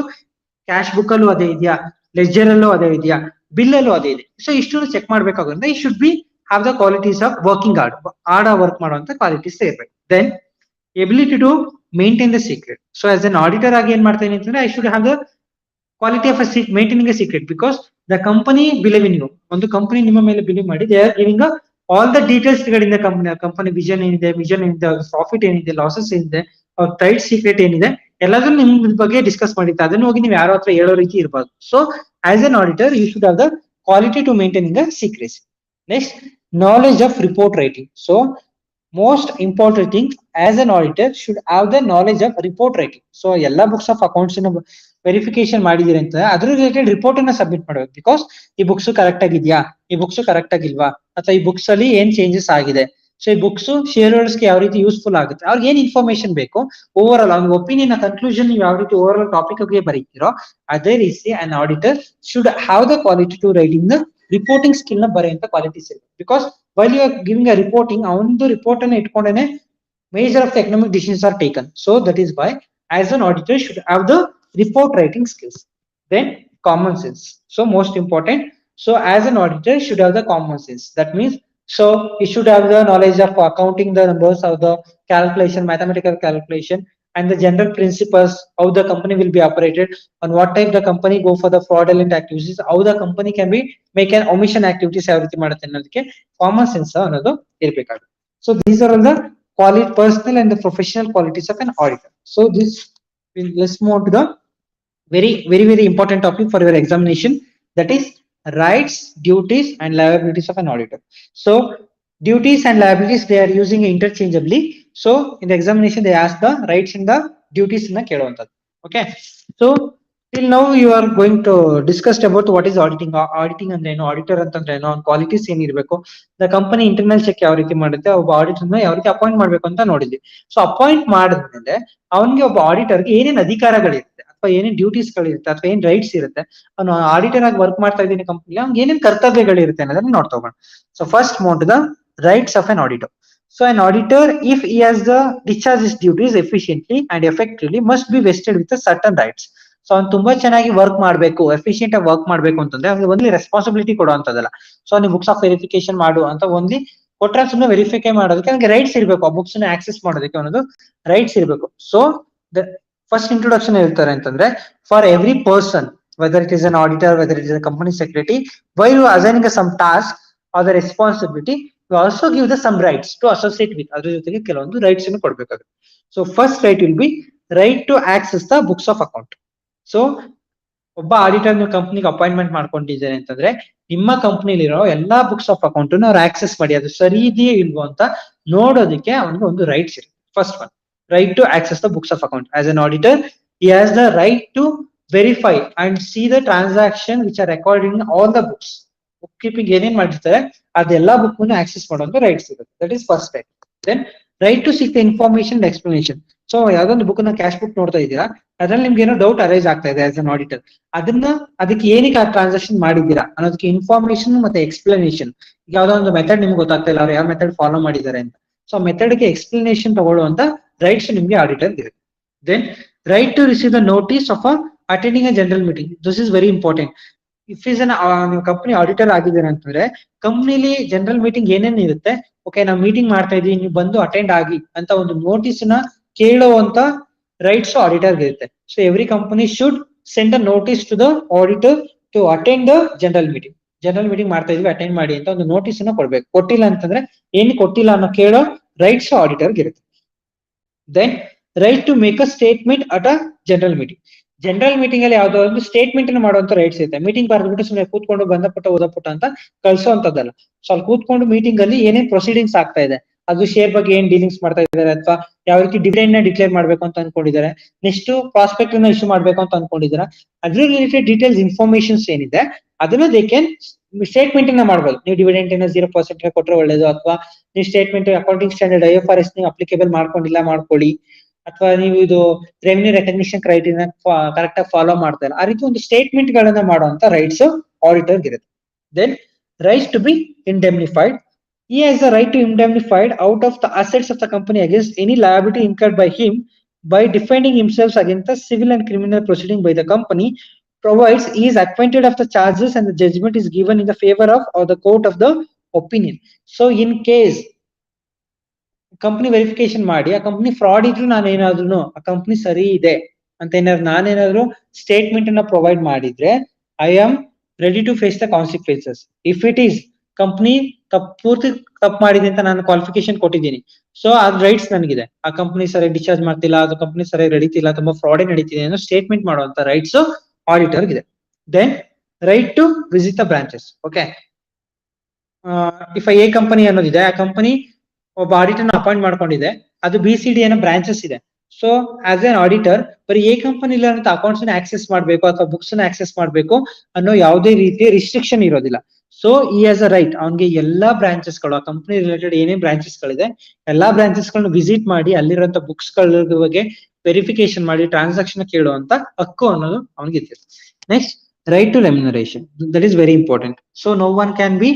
ಕ್ಯಾಶ್ ಬುಕ್ ಅಲ್ಲೂ ಅದೇ ಇದೆಯಾ, ಲೆಜರ್ ಅಲ್ಲೂ ಅದೇ ಇದೆಯಾ, ಬಿಲ್ ಅಲ್ಲೂ ಅದೇ ಇದೆ. ಸೊ ಇಷ್ಟು ಚೆಕ್ ಮಾಡ್ಬೇಕಾಗುತ್ತೆ. He should be have the qualities of working hard work ಮಾಡುವಂತ ಕ್ವಾಲಿಟೀಸ್ ಇರಬೇಕು. Then ability to maintain the secret. So as an auditor ಆಗಿ ಏನ್ ಮಾಡ್ತೇನೆ ಅಂತಂದ್ರೆ I should have the quality of maintaining a secret because the company believe in you. ಒಂದು company ನಿಮ್ಮ ಮೇಲೆ believe ಮಾಡಿ they are giving all the details regarding the company vision ಏನಿದೆ, profit ಏನಿದೆ, ಲಾಸಸ್ ಏನಿದೆ, ಅವ್ರ ಟ್ರೇಡ್ ಸೀಕ್ರೆಟ್ ಏನಿದೆ, ಎಲ್ಲದನ್ನು ನಿಮ್ ಬಗ್ಗೆ ಡಿಸ್ಕಸ್ ಮಾಡಿರ್ತಾರೆ. ಅದನ್ನ ಹೋಗಿ ನೀವು ಯಾರೋ ಹತ್ರ ಹೇಳೋ ರೀತಿ ಇರಬಾರ್ದು. So as an auditor you should have the quality to maintaining the secrecy. Next, knowledge of report writing. So most important thing as an auditor should have the knowledge of report writing. So ಎಲ್ಲ books of accounts verification ಮಾಡಿದಿರಿ ಅಂತ ಅದ್ರ related report ಅನ್ನ submit ಮಾಡಬೇಕು. Because ಈ books correct ಆಗಿದ್ಯಾ, ಈ books correct ಆಗಿಲ್ವಾ, ಅಥವಾ ಈ ಬುಕ್ಸ್ ಅಲ್ಲಿ ಏನ್ ಚೇಂಜಸ್ ಆಗಿದೆ, ಸೊ ಈ ಬುಕ್ಸ್ ಶೇರ್ ಹೋಲ್ಡರ್ಸ್ ಗೆ ಯಾವ ರೀತಿ ಯೂಸ್ಫುಲ್ ಆಗುತ್ತೆ, ಅವ್ರಿಗೆ ಏನ್ ಇನ್ಫಾರ್ಮೇಶನ್ ಬೇಕು, ಓವರ್ ಆಲ್ ಒಂದು ಒಪಿನಿಯನ್ ಕನ್ಕ್ಲೂಷನ್ ನೀವು ಯಾವ ರೀತಿ ಓವರ್ ಆಲ್ ಟಾಪಿಕ್ ಗೆ ಬರೀತಿರೋ ಅದೇ ರೀತಿ an auditor should have the quality to writing the reporting skill ನ ಬರೆಯುವಂತ ಕ್ವಾಲಿಟೀಸ್ ಇದೆ. Because while you are giving a reporting, ಅವನದು ರಿಪೋರ್ಟ್ ಅನ್ನ ಇಟ್ಕೊಂಡೇನೆ major of the economic decisions are taken. So that is why as an auditor should have the report writing skills. Then common sense. So most important. So as an auditor should have the common sense. That means so he should have the knowledge of accounting the numbers of the calculation, mathematical calculation, and the general principles how the company will be operated, on what type the company go for the fraudulent activities, how the company can be make an omission activities ಯಾವ ರೀತಿ ಮಾಡುತ್ತೆ ಅನ್ನೋದಕ್ಕೆ common sense ಅನ್ನೋದು ಇರಬೇಕಾಗುತ್ತೆ. So these are all the personal and the professional qualities of an auditor. So this let's move on to the very important topic for your examination, that is rights, duties and liabilities of an auditor. So duties and liabilities they are using interchangeably. So in the examination they ask the rights and the duties na keluvanthadu. Okay, so till now you are going to discuss about what is auditing. Auditing ಅಂದ್ರೆ ಏನು, auditor ಅಂತಂದ್ರೆ ಏನು, ಅವ್ನ qualities ಏನಿರಬೇಕು, the company internal check ಯಾವ ರೀತಿ ಮಾಡುತ್ತೆ, ಒಬ್ಬ ಆಡಿಟರ್ ನ ಯಾವ ರೀತಿ ಅಪಾಯಿಂಟ್ ಮಾಡ್ಬೇಕು ಅಂತ ನೋಡಿದ್ವಿ. ಸೊ ಅಪಾಯಿಂಟ್ ಮಾಡಿದ್ಮೇಲೆ ಅವನಿಗೆ ಒಬ್ಬ ಆಡಿಟರ್ಗೆ ಏನೇನು ಅಧಿಕಾರಗಳಿರುತ್ತೆ ಅಥವಾ ಏನೇನ್ ಡ್ಯೂಟೀಸ್ ಗಳಿರುತ್ತೆ ಅಥವಾ ಏನ್ ರೈಟ್ಸ್ ಇರುತ್ತೆ, ಅವನು ಆಡಿಟರ್ ಆಗಿ ವರ್ಕ್ ಮಾಡ್ತಾ ಇದ್ದೀನಿ ಕಂಪನಿ, ಅವ್ನಿಗೆ ಏನೇನ್ ಕರ್ತವ್ಯಗಳಿರುತ್ತೆ ಅನ್ನೋದನ್ನ ನೋಡ್ತಾ ಹೋಗೋಣ. So first most the rights of an auditor. So an auditor, if he has the discharge his duties efficiently and effectively, must be vested with a certain rights. So ಅವ್ನು ತುಂಬಾ ಚೆನ್ನಾಗಿ ವರ್ಕ್ ಮಾಡಬೇಕು, efficient ಆಗಿ work ಮಾಡ್ಬೇಕು ಅಂತಂದ್ರೆ ಅವ್ನಿಗೆ ಒಂದ್ಲಿ responsibility ಕೊಡುವಂತದಲ್ಲ. So ನೀವು books of verification ಮಾಡು ಅಂತ ಒಂದ್ಲಿ ಕೊಟ್ರೆ ಸುಮ್ಮನೆ ವೆರಿಫೈ ಮಾಡೋದಕ್ಕೆ ಅವ್ನಿಗೆ ರೈಟ್ಸ್ ಇರಬೇಕು, ಆ ಬುಕ್ಸ್ ನ ಆಕ್ಸೆಸ್ ಮಾಡೋದಕ್ಕೆ ಅನ್ನೋದು ರೈಟ್ಸ್ ಇರಬೇಕು. ಸೊ ದ ಫಸ್ಟ್ ಇಂಟ್ರೊಡಕ್ಷನ್ ಹೇಳ್ತಾರೆ ಅಂತಂದ್ರೆ, for every person whether it is an auditor, whether it is a company secretary, while assigning some task or the responsibility, you also give the some rights to associate with, ಅದ್ರ ಜೊತೆಗೆ ಕೆಲವೊಂದು rights ಅನ್ನು ಕೊಡಬೇಕಾಗುತ್ತೆ. So first right will be right to access the books of account. So ಒಬ್ಬ auditor ನೀವು ಕಂಪ್ನಿಗೆ appointment ಮಾಡ್ಕೊಂಡಿದ್ದಾರೆ ಅಂತಂದ್ರೆ ನಿಮ್ಮ ಕಂಪ್ನಿಲಿರೋ ಎಲ್ಲಾ ಬುಕ್ಸ್ ಆಫ್ ಅಕೌಂಟ್ ಅವ್ರು ಆಕ್ಸೆಸ್ ಮಾಡಿ ಅದು ಸರಿ ಇದೆಯೇ ಇಲ್ವೋ ಅಂತ ನೋಡೋದಕ್ಕೆ ಅವನಿಗೆ ಒಂದು ರೈಟ್ಸ್ ಇರುತ್ತೆ. First one, right to access the books of account. As an auditor he has the right to verify and see the transaction which are recorded in all the books. Book keeping ಏನೇನ್ ಮಾಡಿರ್ತಾರೆ ಅದೆಲ್ಲಾ book access ಮಾಡುವಂತ rights ಇರುತ್ತೆ. That is first right. Then right to seek the information explanation. So ಯಾವ್ದೊಂದು book ನ cash book ನೋಡ್ತಾ ಇದ್ದೀರಾ, ಅದ್ರಲ್ಲಿ ನಿಮ್ಗೆ ಏನೋ ಡೌಟ್ ಅರೈಸ್ ಆಗ್ತಾ ಇದೆ ಆಸ್ ಅನ್ ಆಡಿಟರ್, ಅದಕ್ಕೆ ಏನಕ್ಕೆ ಆ ಟ್ರಾನ್ಸಾಕ್ಷನ್ ಮಾಡಿದ್ದೀರಾ ಅನ್ನೋದಕ್ಕೆ ಇನ್ಫಾರ್ಮೇಶನ್ ಮತ್ತೆ ಎಕ್ಸ್ಪ್ಲನೇಷನ್. ಯಾವ್ದೋ ಒಂದು ಮೆಥಡ್ ನಿಮ್ಗೆ ಗೊತ್ತಾಗ್ತಾ ಇಲ್ಲ, ಅವ್ರು ಯಾವ ಮೆಥಡ್ ಫಾಲೋ ಮಾಡಿದ್ದಾರೆ ಅಂತ, ಸೊ ಮೆಥಡ್ಗೆ ಎಕ್ಸ್ಪ್ಲನೇಷನ್ ತಗೊಳ್ಳುವಂತ ರೈಟ್ಸ್ ನಿಮ್ಗೆ ಆಡಿಟರ್ ಇರುತ್ತೆ. Then right to receive the notice of attending a general meeting. This is very important. If is ನೀವು ಕಂಪನಿ ಆಡಿಟರ್ ಆಗಿದ್ದೀರಾ ಅಂತಂದ್ರೆ ಕಂಪ್ನಿಲಿ ಜನರಲ್ ಮೀಟಿಂಗ್ ಏನೇನ್ ಇರುತ್ತೆ, ಓಕೆ ನಾವು ಮೀಟಿಂಗ್ ಮಾಡ್ತಾ ಇದೀವಿ ನೀವು ಬಂದು ಅಟೆಂಡ್ ಆಗಿ ಅಂತ ಒಂದು ನೋಟಿಸ್ ನ ಕೇಳುವಂತ ರೈಟ್ಸ್ ಆಡಿಟರ್ ಇರುತ್ತೆ. So every company should send a notice to the auditor to attend the general meeting. General meeting ಮಾಡ್ತಾ ಇದೀವಿ ಅಟೆಂಡ್ ಮಾಡಿ ಅಂತ ಒಂದು ನೋಟಿಸ್ ಅನ್ನ ಕೊಡ್ಬೇಕು. ಕೊಟ್ಟಿಲ್ಲ ಅಂತಂದ್ರೆ ಏನು ಕೊಟ್ಟಿಲ್ಲ ಅನ್ನೋ ಕೇಳೋ ರೈಟ್ಸ್ ಆಡಿಟರ್ ಇರುತ್ತೆ. Then right to make a statement at a general meeting. General meeting ಅಲ್ಲಿ ಯಾವ್ದೋ ಒಂದು ಸ್ಟೇಟ್ಮೆಂಟ್ ಅನ್ನು ಮಾಡುವಂತ ರೈಟ್ಸ್ ಇರುತ್ತೆ. ಮೀಟಿಂಗ್ ಬರ್ದ್ಬಿಟ್ಟು ಸುಮ್ಮನೆ ಕೂತ್ಕೊಂಡು ಬಂದಪುಟ್ಟ ಓದಪುಟ್ಟ ಅಂತ ಕಳ್ಸೋಂತದ್ದಲ್ಲ. ಸೊ ಅಲ್ಲಿ ಕೂತ್ಕೊಂಡು ಮೀಟಿಂಗ್ ಅಲ್ಲಿ ಏನೇನ್ ಪ್ರೊಸೀಡಿಂಗ್ಸ್ ಆಗ್ತಾ ಇದೆ, ಅದು ಶೇರ್ ಬಗ್ಗೆ ಏನ್ ಡೀಲಿಂಗ್ಸ್ ಮಾಡ್ತಾ ಇದ್ದಾರೆ, ಅಥವಾ ಯಾವ ರೀತಿ ಡಿವಿಡೆಂಡ್ ನ ಡಿಕ್ಲೇರ್ ಮಾಡ್ಬೇಕು ಅಂತ ಅನ್ಕೊಂಡಿದ್ದಾರೆ, ನೆಕ್ಸ್ಟ್ ಪ್ರಾಸ್ಪೆಕ್ಟ್ ನ ಇಶ್ಯೂ ಮಾಡ್ಬೇಕು ಅಂತ ಅನ್ಕೊಂಡಿದ್ದಾರೆ, ಅದ್ರ ರಿಲೇಟೆಡ್ ಡೀಟೇಲ್ಸ್ ಇನ್ಫಾರ್ಮೇಶನ್ಸ್ ಏನಿದೆ ಅದನ್ನ ದೇ ಕ್ಯಾನ್ ಸ್ಟೇಟ್ಮೆಂಟ್ ಅನ್ನ ಮಾಡ್ಬೋದು. ನೀವು ಡಿವಿಡೆಂಟ್ 0% ಕೊಟ್ಟರೆ ಒಳ್ಳೇದು, ಅಥವಾ ನೀವು ಸ್ಟೇಟ್ಮೆಂಟ್ ಅಕೌಂಟಿಂಗ್ ಸ್ಟ್ಯಾಂಡರ್ಡ್ IFRS ನೀವು ಅಪ್ಲಿಕೇಬಲ್ ಮಾಡ್ಕೊಂಡಿಲ್ಲ ಮಾಡ್ಕೊಳ್ಳಿ, ಅಥವಾ ನೀವು ಇದು ರೆವಿನ್ಯೂ ರೆಕಗ್ನಿಷನ್ ಕ್ರೈಟೀರಿಯಾ ಕರೆಕ್ಟ್ ಆಗಿ ಫಾಲೋ ಮಾಡ್ತಾ ಇಲ್ಲ, ಆ ರೀತಿ ಒಂದು ಸ್ಟೇಟ್ಮೆಂಟ್ ಗಳನ್ನ ಮಾಡುವಂತ ರೈಟ್ಸ್ ಆಡಿಟರ್ ಇರುತ್ತೆ. Then rights to be indemnified. He has the right to indemnified out of the assets of the company against any liability incurred by him by defending himself against the civil and criminal proceeding by the company, provides he is acquainted of the charges and the judgment is given in the favor of or the court of the opinion. So in case company verification ಮಾಡಿ ಆ company fraud ಇದ್ರು ನಾನೇನಾದ್ರೂ ಆ company ಸರಿ ಇದೆ ಅಂತ ಏನಾದ್ರು ನಾನೇನಾದ್ರು ಸ್ಟೇಟ್ಮೆಂಟ್ ಅನ್ನ ಪ್ರೊವೈಡ್ ಮಾಡಿದ್ರೆ I am ready to face the consequences. If it is company ಪೂರ್ತಿ ತಪ್ಪು ಮಾಡಿದೆ ಅಂತ ನಾನು ಕ್ವಾಲಿಫಿಕೇಶನ್ ಕೊಟ್ಟಿದ್ದೀನಿ, ಸೊ ಅದ್ ರೈಟ್ಸ್ ನನಗಿದೆ. ಆ ಕಂಪನಿ ಸರಿಯಾಗಿ ಡಿಸ್ಚಾರ್ಜ್ ಮಾಡ್ತಿಲ್ಲ, ಅದು ಕಂಪನಿ ಸರಿಯಾಗಿ ನಡೀತಿಲ್ಲ, ತುಂಬಾ ಫ್ರಾಡ್ ನಡೀತಿದೆ ಅನ್ನೋ ಸ್ಟೇಟ್ಮೆಂಟ್ ಮಾಡುವಂತ ರೈಟ್ಸ್ ಆಡಿಟರ್ ಇದೆ. Then right to visit the branches. Okay, if a company ಅನ್ನೋದಿದೆ, ಆ ಕಂಪನಿ ಒಬ್ಬ ಆಡಿಟರ್ ಅಪಾಯಿಂಟ್ ಮಾಡ್ಕೊಂಡಿದೆ, ಅದು BCD ಏನೋ ಬ್ರಾಂಚಸ್ ಇದೆ. ಸೊ ಆಸ್ ಎನ್ ಆಡಿಟರ್ ಬರೀ ಎ ಕಂಪನಿ ಅಂತ ಅಕೌಂಟ್ಸ್ ಆಕ್ಸೆಸ್ ಮಾಡಬೇಕು ಅಥವಾ ಬುಕ್ಸ್ ಆಕ್ಸೆಸ್ ಮಾಡಬೇಕು ಅನ್ನೋ ಯಾವುದೇ ರೀತಿಯ ರಿಸ್ಟ್ರಿಕ್ಷನ್ ಇರೋದಿಲ್ಲ. ಸೊ ಈ ಆಸ್ ಅ ರೈಟ್ ಅವನಿಗೆ ಎಲ್ಲಾ ಬ್ರಾಂಚಸ್ ಗಳು, ಆ ಕಂಪನಿ ರಿಲೇಟೆಡ್ ಏನೇ ಬ್ರಾಂಚಸ್ ಗಳಿದೆ ಎಲ್ಲಾ ಬ್ರಾಂಚಸ್ ಗಳನ್ನ ವಿಸಿಟ್ ಮಾಡಿ ಅಲ್ಲಿರುವಂತ ಬುಕ್ಸ್ ಗಳ ಬಗ್ಗೆ ವೆರಿಫಿಕೇಶನ್ ಮಾಡಿ ಟ್ರಾನ್ಸಾಕ್ಷನ್ ಕೇಳುವಂತ ಹಕ್ಕು ಅನ್ನೋದು ಅವನಿಗೆ ಇದೆ. Next, right to remuneration. That is very important. So no one can be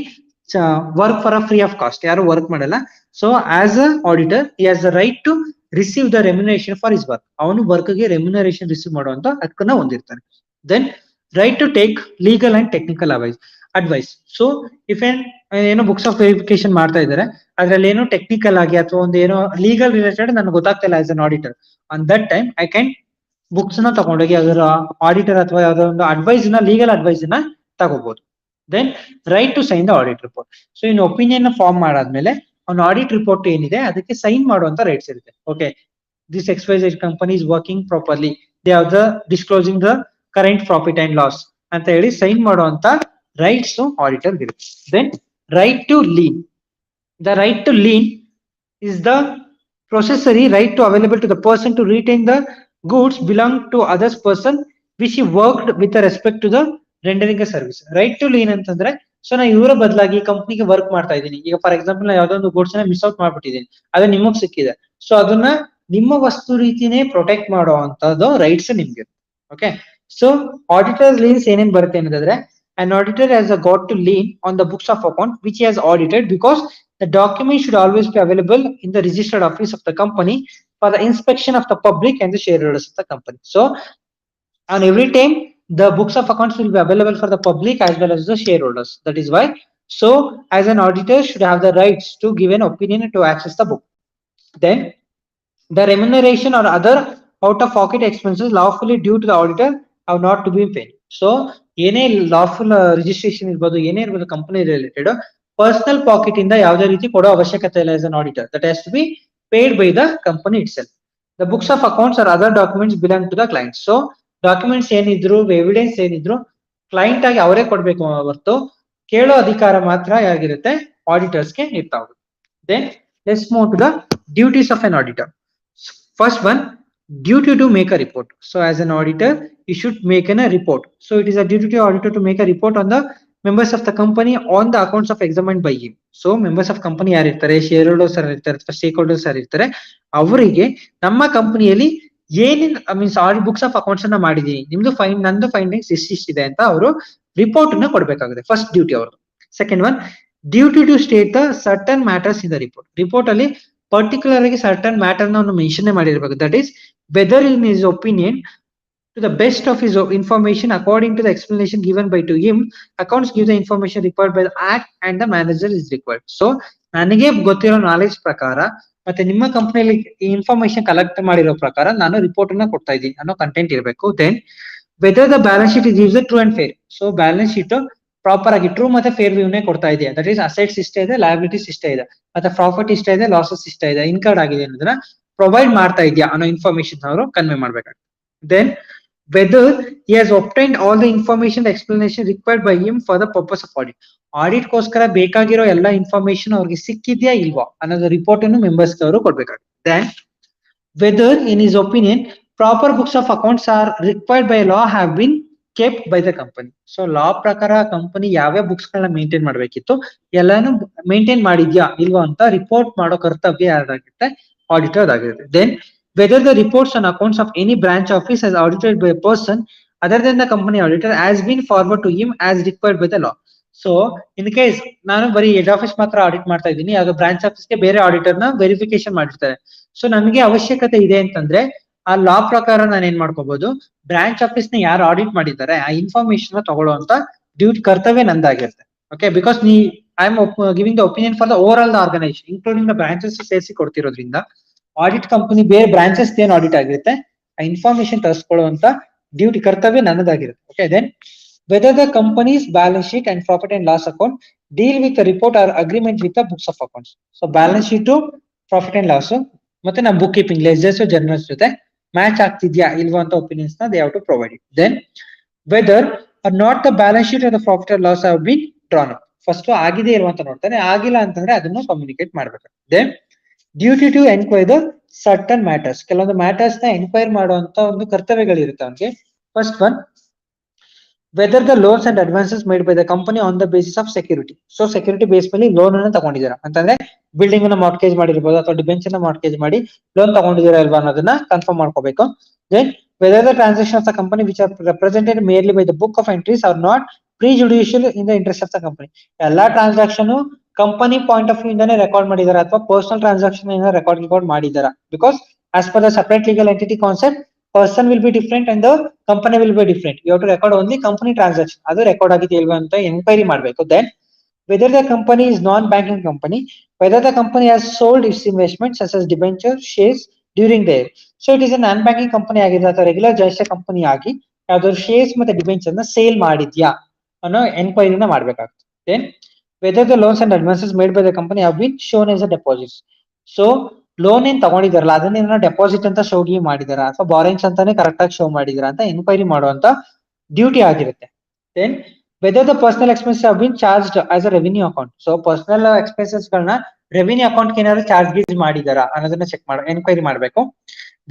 work for a free of cost. ಯಾರು ವರ್ಕ್ ಮಾಡಲ್ಲ. So as a auditor he has the right to receive the remuneration for his work. ಅವನು work ಗೆ remuneration receive ಮಾಡುವಂತ ಹಕ್ಕನ್ನ ಹೊಂದಿರ್ತಾನೆ. Then right to take legal and technical advice. So if ಏನೋ books of verification ಮಾಡ್ತಾ ಇದ್ದಾರೆ, ಅದ್ರಲ್ಲಿ ಏನೋ ಟೆಕ್ನಿಕಲ್ ಆಗಿ ಅಥವಾ ಒಂದು ಏನೋ ಲೀಗಲ್ ರಿಲೇಟೆಡ್ ನನಗೆ ಗೊತ್ತಾಗ್ತಿಲ್ಲ as an auditor, on that time I can books ನ ತಗೊಂಡೋಗಿ ಅದರ ಆಡಿಟರ್ ಅಥವಾ ಯಾವ್ದೋ ಒಂದು ಅಡ್ವೈಸ್ ನ ಲೀಗಲ್ ಅಡ್ವೈಸ್ ನ ತಗೋಬಹುದು. Then right to sign the audit report. So ಇನ್ನು ಒಪಿನಿಯನ್ ಫಾರ್ಮ್ ಮಾಡಾದ್ಮೇಲೆ ಅವ್ನ ಆಡಿಟ್ ರಿಪೋರ್ಟ್ ಏನಿದೆ ಅದಕ್ಕೆ ಸೈನ್ ಮಾಡುವಂತ ರೈಟ್ಸ್ ಇರುತ್ತೆ. Okay, this XYZ company is working properly, they are the disclosing the current profit and loss ಅಂತ ಹೇಳಿ ಸೈನ್ ಮಾಡುವಂತ ರೈಟ್ಸ್ ಆಡಿಟರ್ ಇರುತ್ತೆ. Then right to leave. The right to lien is the processory right to available to the person to retain the goods belong to others person which he worked with respect to the rendering a service. Right to lien ಅಂತಂದ್ರೆ so ನಾ ಇವರ ಬದಲಾಗಿ ಕಂಪ್ನಿಗೆ work ಮಾಡ್ತಾ ಇದ್ದೀನಿ. ಈಗ for example ನಾ ಯಾವ್ದೋ ಒಂದು ಗೂಡ್ಸ್ ನ ಮಿಸ್ ಔಟ್ ಮಾಡ್ಬಿಟ್ಟಿದ್ದೀನಿ, ಅದು ನಿಮಗ್ ಸಿಕ್ಕಿದೆ. ಸೊ ಅದನ್ನ ನಿಮ್ಮ ವಸ್ತು ರೀತಿನೇ ಪ್ರೊಟೆಕ್ಟ್ ಮಾಡುವಂತದ್ದು ರೈಟ್ಸ್ ನಿಮ್ಗೆ. ಓಕೆ, ಸೊ ಆಡಿಟರ್ ಲೀನ್ಸ್ ಏನೇನ್ ಬರುತ್ತೆ ಅನ್ನೋದಾದ್ರೆ, an auditor has got to lien on the books of account which he has audited because the document should always be available in the registered office of the company for the inspection of the public and the shareholders of the company. So on every time the books of accounts will be available for the public as well as the shareholders. That is why, so as an auditor should have the rights to give an opinion to access the book. Then the remuneration or other out of pocket expenses lawfully due to the auditor have not to be paid. So ಏನೇ lawful registration ಇರ್ಬೋದು, ಏನೇ ಇರ್ಬೋದು company related, personal packet ಇಂದ ಯಾವುದೇ ರೀತಿ ಕೊಡೋ ಅವಶ್ಯಕತೆ ಇಲ್ಲ. As an auditor that has to be paid by the company itself. The books of accounts or other documents belong to the client. So documents ಏನಿದ್ರು, ಎವಿಡೆನ್ಸ್ ಏನಿದ್ರು client ಆಗಿ ಅವರೇ ಕೊಡ್ಬೇಕು ಹೊರತು ಕೇಳೋ ಅಧಿಕಾರ ಮಾತ್ರ ಯಾಗಿರುತ್ತೆ, ಆಡಿಟರ್ಸ್ಗೆ ಇರ್ತಾ ಹೋಗುತ್ತೆ. Then let's move to the duties of an auditor. First one, duty to make a report. So as an auditor, you should make a report. So it is a duty to auditor to make a report on the members of the company on the accounts of examined by him. So members of company ಯಾರಿರ್ತಾರೆ, share holders ಇರ್ತಾರೆ ಅಥವಾ stake holders ಯಾರಿರ್ತಾರೆ, ಅವರಿಗೆ ನಮ್ಮ ಕಂಪನಿಯಲ್ಲಿ ಏನೇನ್ means books of accounts ಅನ್ನ ಮಾಡಿದೀನಿ, ನಿಮ್ದು ನಂದು ಫೈಂಡಿಂಗ್ಸ್ ಇಷ್ಟಿದೆ ಅಂತ ಅವರು ರಿಪೋರ್ಟ್ ಅನ್ನ ಕೊಡ್ಬೇಕಾಗುತ್ತೆ. ಫಸ್ಟ್ ಡ್ಯೂಟಿ ಅವ್ರದ್ದು. Second one, duty to state the certain matters in the report. Report ಅಲ್ಲಿ ಪರ್ಟಿಕ್ಯುಲರ್ ಆಗಿ ಸರ್ಟನ್ ಮ್ಯಾಟರ್ ನ ಮೆನ್ಷನ್ ಮಾಡಿರ್ಬೇಕು. That is whether in his opinion to the best of his information according to the explanation given by to him, accounts give the information required by the act and the manager is required. So ನನಗೆ ಗೊತ್ತಿರೋ knowledge ಪ್ರಕಾರ ಮತ್ತೆ ನಿಮ್ಮ ಕಂಪನಿಯಲ್ಲಿ ಈ information collect ಮಾಡಿರೋ ಪ್ರಕಾರ ನಾನು ರಿಪೋರ್ಟ್ ಅನ್ನ ಕೊಡ್ತಾ ಇದ್ದೀನಿ ಅನ್ನೋ ಕಂಟೆಂಟ್ ಇರಬೇಕು. Then whether the balance sheet is use true and fair. So balance sheet proper ಆಗಿ ಟ್ರೂ ಮತ್ತೆ ಫೇರ್ ವ್ಯೂನೇ ಕೊಡ್ತಾ ಇದೆಯಾ, ದಟ್ ಈಸ್ ಅಸೆಟ್ಸ್ ಇಷ್ಟ ಇದೆ, ಲಯಬಿಲಿಟೀಸ್ ಇಷ್ಟ ಇದೆ, ಮತ್ತೆ ಪ್ರಾಫಿಟ್ ಇಷ್ಟ ಇದೆ, ಲಾಸಸ್ ಇಷ್ಟ ಇದೆ, ಇನ್ಕರ್ಡ್ ಆಗಿದೆ ಅನ್ನೋದನ್ನ ಪ್ರೊವೈಡ್ ಮಾಡ್ತಾ ಇದೆಯಾ ಅನ್ನೋ ಇನ್ಫಾರ್ಮೇಶನ್ ಅವರು ಕನ್ವೆ ಮಾಡ್ಬೇಕಾಗುತ್ತೆ. Then whether he has obtained all the information, the explanation required by him for the purpose of audit. Audit ಗೋಸ್ಕರ ಬೇಕಾಗಿರೋ ಎಲ್ಲ ಇನ್ಫಾರ್ಮೇಶನ್ ಅವ್ರಿಗೆ ಸಿಕ್ಕಿದ್ಯಾ ಇಲ್ವಾ ಅನ್ನೋದು ರಿಪೋರ್ಟ್ ಅನ್ನು ಮೆಂಬರ್ಸ್ ಅವರು ಕೊಡ್ಬೇಕಾಗುತ್ತೆ. Then whether in his opinion proper books of accounts are required by law have been kept by the company. So law ಪ್ರಕಾರ company ಯಾವ್ಯಾವ ಬುಕ್ಸ್ ಗಳನ್ನ ಮೇಂಟೈನ್ ಮಾಡ್ಬೇಕಿತ್ತು ಎಲ್ಲಾನು ಮೇಂಟೈನ್ ಮಾಡಿದ್ಯಾ ಇಲ್ವಾ ಅಂತ ರಿಪೋರ್ಟ್ ಮಾಡೋ ಕರ್ತವ್ಯ ಯಾರಾಗಿರುತ್ತೆ, ಆಡಿಟರ್ ಆಗಿರುತ್ತೆ. Then whether the reports on accounts of any branch office as audited by a person other than the company auditor has been forwarded to him as required by the law. So in case ನಾನು ಬರೀ head office ಮಾತ್ರ audit ಮಾಡ್ತಾ ಇದ್ದೀನಿ, ಅದು branch ಆಫೀಸ್ಗೆ ಬೇರೆ auditor ನ verification ಮಾಡಿರ್ತಾರೆ. ಸೊ ನನಗೆ ಅವಶ್ಯಕತೆ ಇದೆ ಅಂತಂದ್ರೆ ಆ ಲಾ ಪ್ರಕಾರ ನಾನು ಏನ್ ಮಾಡ್ಕೋಬಹುದು, ಬ್ರಾಂಚ್ ಆಫೀಸ್ ನ ಯಾರು ಆಡಿಟ್ ಮಾಡಿದ್ದಾರೆ ಆ ಇನ್ಫಾರ್ಮೇಶನ್ ತಗೊಳ್ಳುವಂತ ಡ್ಯೂಟಿ ಕರ್ತವ್ಯ ನಂದಾಗಿರುತ್ತೆ. Okay, because I am giving the opinion for the over all the organization including the branches ಸೇರಿಸಿ ಕೊಡ್ತಿರೋದ್ರಿಂದ ಆಡಿಟ್ ಕಂಪನಿ ಬೇರೆ ಬ್ರಾಂಚಸ್ ಏನ್ ಆಡಿಟ್ ಆಗಿರುತ್ತೆ ಆ ಇನ್ಫಾರ್ಮೇಶನ್ ತರಿಸ್ಕೊಳ್ಳುವಂತ ಡ್ಯೂಟಿ ಕರ್ತವ್ಯ ನನ್ನದಾಗಿರುತ್ತೆ. Okay, then whether the company's balance sheet and profit and loss account deal with report are agreement with the books of accounts. So balance sheet, profit and loss ಮತ್ತೆ ನಮ್ಮ book keeping ledgers journals ಜೊತೆ match ಆಗ್ತಿದ್ಯಾ ಇಲ್ವಾ ಅಂತ opinions ನ they have to provide it. Then whether or not the balance sheet or the profit and loss have been drawn up. First ಆಗಿದೆ ಇಲ್ವಾ ಅಂತ ನೋಡ್ತಾನೆ, ಆಗಿಲ್ಲ ಅಂತಂದ್ರೆ ಅದನ್ನು ಕಮ್ಯುನಿಕೇಟ್ ಮಾಡ್ಬೇಕು. Then duty to enquire the certain matters. ಕೆಲವೊಂದು ಮ್ಯಾಟರ್ಸ್ ನ ಎನ್ಕ್ವೈರ್ ಮಾಡುವಂತ ಒಂದು ಕರ್ತವ್ಯಗಳಿರುತ್ತೆ ಅವನಿಗೆ. First one, whether the loans and advances made by the company on the basis of security. So security base ಮೇಲೆ ಲೋನ್ ಅನ್ನು ತಗೊಂಡಿದ್ದೀರಾ ಅಂತಂದ್ರೆ ಬಿಲ್ಡಿಂಗ್ ಅನ್ನ ಮಾರ್ಟ್ಗೇಜ್ ಮಾಡಿರ್ಬೋದು ಅಥವಾ ಡಿಬೆಂಚ್ ಅನ್ನ ಮಾರ್ಟ್ಗೇಜ್ ಮಾಡಿ ಲೋನ್ ತಗೊಂಡಿದ್ದೀರಾ ಇಲ್ವಾ ಅನ್ನೋದನ್ನ ಕನ್ಫರ್ಮ್ ಮಾಡ್ಕೋಬೇಕು. Then whether the transaction of the company which are represented merely by the book of entries are not prejudicial in the interest of the company. ಎಲ್ಲಾ transaction company point of view ಇಂದಾನೆ record ಮಾಡಿದಾರ ಅಥವಾ personal transaction record ಮಾಡಿದಾರ. Because as per the separate legal entity concept person will be different and the company will be different. You have to record only company transaction. ಅದು record ಆಗಿದೆ ಇಲ್ವಾ ಅಂತ enquiry ಮಾಡಬೇಕು. Then whether the company is non-banking company, whether the company has sold its investments such as debenture shares during the year. So it is a non-banking company ಆಗಿದೆ ಅಥವಾ regular ಜಾಸ್ತಿ company ಆಗಿ ಯಾವ್ದಾದ್ರು shares ಮತ್ತೆ debenture ನ sale ಮಾಡಿದ್ಯಾ ಅನ್ನೋ ಎನ್ಕ್ವೈರಿನ ಮಾಡ್ಬೇಕಾಗ್ತದೆ. Then whether the loans and advances made by the company have been shown as a deposits. So loan ಏನ್ ತಗೊಂಡಿದಾರಲ್ಲ ಅದನ್ನೇನೋ ಡೆಪಾಸಿಟ್ ಅಂತ ಶೋಗಿ ಮಾಡಿದಾರ ಅಥವಾ ಬಾರಿಂಗ್ಸ್ ಅಂತಾನೆ ಕರೆಕ್ಟ್ ಆಗಿ ಶೋ ಮಾಡಿದಾರ ಅಂತ ಎನ್ಕ್ವೈರಿ ಮಾಡುವಂತ ಡ್ಯೂಟಿ ಆಗಿರುತ್ತೆ. Then whether the personal expenses have been charged as a revenue account. So personal expenses ಗಳನ್ನ ರೆವಿನ್ಯೂ ಅಕೌಂಟ್ ಏನಾದ್ರು ಚಾರ್ಜ್ ಗೀಸ್ ಮಾಡಿದಾರಾ ಅನ್ನೋದನ್ನ ಚೆಕ್ ಎನ್ಕ್ವೈರಿ ಮಾಡಬೇಕು.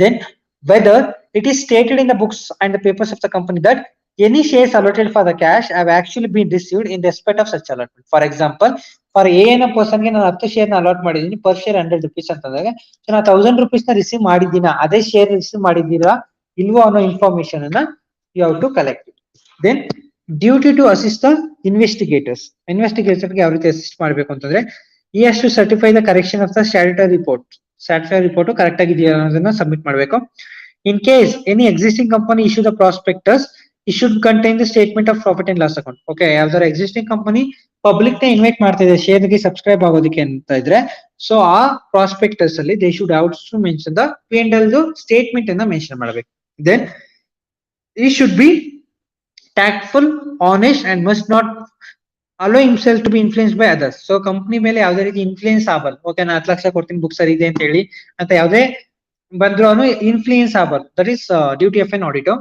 Then whether it is stated in the books and the papers of the company that any shares allotted for the cash have actually been received in respect of such allotment. For example, for a an ಪರ್ಸನ್ಗೆ ನಾನು 10 share allot ಮಾಡಿದೀನಿ, per share 100 rupees ಅಂತಂದಾಗ ಸೊ ನಾನು 1000 rupees ನ receive ಮಾಡಿದ್ದೀನ, ಅದೇ share receive ಮಾಡಿದ್ದೀರಾ ಇಲ್ವೋ ಅನ್ನೋ ಇನ್ಫಾರ್ಮೇಶನ್ ಅನ್ನ you have to collect. Then duty to assist the investigators ಯಾವ ರೀತಿ ಅಸಿಸ್ಟ್ ಮಾಡಬೇಕು ಅಂತಂದ್ರೆ ಈ has to certify the correction of the statutory report correct ಆಗಿದೆಯಾ ಅನ್ನೋದನ್ನ ಸಬ್ಮಿಟ್ ಮಾಡಬೇಕು. In case any existing company issue the prospectus, it should contain the statement of profit and loss account. Okay, ಯಾವ್ದಾರ existing company public ನ invite ಮಾಡ್ತಾ ಇದೆ share ಗೆ subscribe ಆಗೋದಕ್ಕೆ ಅಂತ ಇದ್ರೆ, ಸೊ ಆ ಪ್ರಾಸ್ಪೆಕ್ಟಸ್ ಅಲ್ಲಿ they should also mention the P&L statement ಅನ್ನ ಮೆನ್ಷನ್ ಮಾಡಬೇಕು. Then he should be tactful, honest and must not allow himself to be influenced by others. So company ಮೇಲೆ ಯಾವುದೇ ರೀತಿ ಇನ್ಫ್ಲೂಯೆನ್ಸ್ ಆಗಬಾರ್ದು. ಓಕೆ, ನಾನು 10 ಲಕ್ಷ ಕೊಡ್ತೀನಿ ಬುಕ್ ಸರಿ ಇದೆ ಅಂತ ಹೇಳಿ ಅಂತ ಯಾವುದೇ ಬಂದ್ರು ಇನ್ಫ್ಲೂಯೆನ್ಸ್ ಆಗಬಾರ್ದು. That is duty of an auditor.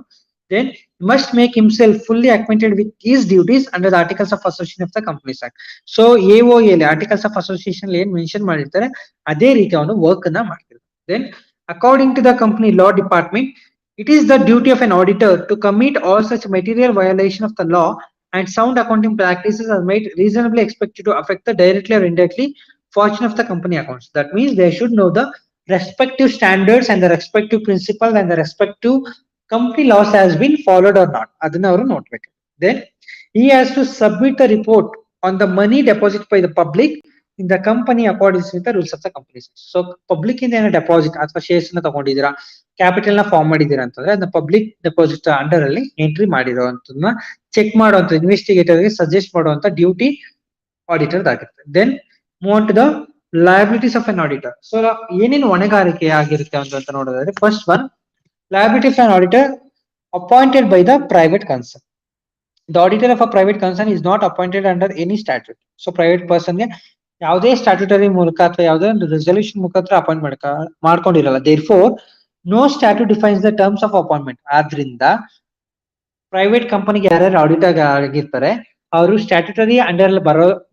Then must make himself fully acquainted with his duties under the Articles of Association of the Companies Act. So AOA Articles of Association ಏನ್ mention ಮಾಡಿರ್ತಾರೆ ಅದೇ ರೀತಿ ಅವನು work ಅನ್ನ ಮಾಡ್ತಿರ್ತಾರೆ. Then according to the company law department, it is the duty of an auditor to commit all such material violation of the law and sound accounting practices are made reasonably expected to affect the directly or indirectly fortune of the company accounts. That means they should know the respective standards and the respective principles and the respective company laws has been followed or not. ಅದನ್ನ ಅವರು ನೋಡ್ಬೇಕು. Then he has to submit the report on the money deposited by the public in the company according to the rules of the company. So public ಇಂದ ಏನೋ deposit ಅಥವಾ shares ನ ತಗೊಂಡಿದ್ದೀರಾ, capital ನ form ಮಾಡಿದ್ದೀರಾ ಅಂತಂದ್ರೆ ಅದನ್ನ ಪಬ್ಲಿಕ್ ಡೆಪಾಸಿಟ್ ಅಂಡರ್ ಅಲ್ಲಿ entry ಮಾಡಿರೋಂಥದ್ದನ್ನ ಚೆಕ್ ಮಾಡುವಂತ ಇನ್ವೆಸ್ಟಿಗೇಟರ್ ಗೆ ಸಜೆಸ್ಟ್ ಮಾಡುವಂತ ಡ್ಯೂಟಿ ಆಡಿಟರ್ ಆಗಿರುತ್ತೆ. Then move on to the liabilities of an auditor. So ಏನೇನು ಹೊಣೆಗಾರಿಕೆ ಆಗಿರುತ್ತೆ ಅಂತ ನೋಡೋದಾದ್ರೆ, first one, liability of an auditor appointed by the private concern. The auditor of a private concern is not appointed under any statute. So private person ಗೆ ಯಾವುದೇ statutory ಮೂಲಕ ಅಥವಾ ಯಾವುದೇ ಒಂದು ರೆಸಲ್ಯೂಷನ್ ಮುಖಾಂತರ ಅಪಾಯಿಂಟ್ ಮಾಡ್ಕೊಂಡಿರಲ್ಲ. Therefore, no statute defines the terms of appointment. ಆದ್ರಿಂದ private ಕಂಪನಿಗೆ ಯಾರ್ಯಾರು ಆಡಿಟರ್ ಆಗಿರ್ತಾರೆ ಅವರು ಸ್ಟ್ಯಾಟ್ಯೂಟರಿ ಅಂಡರ್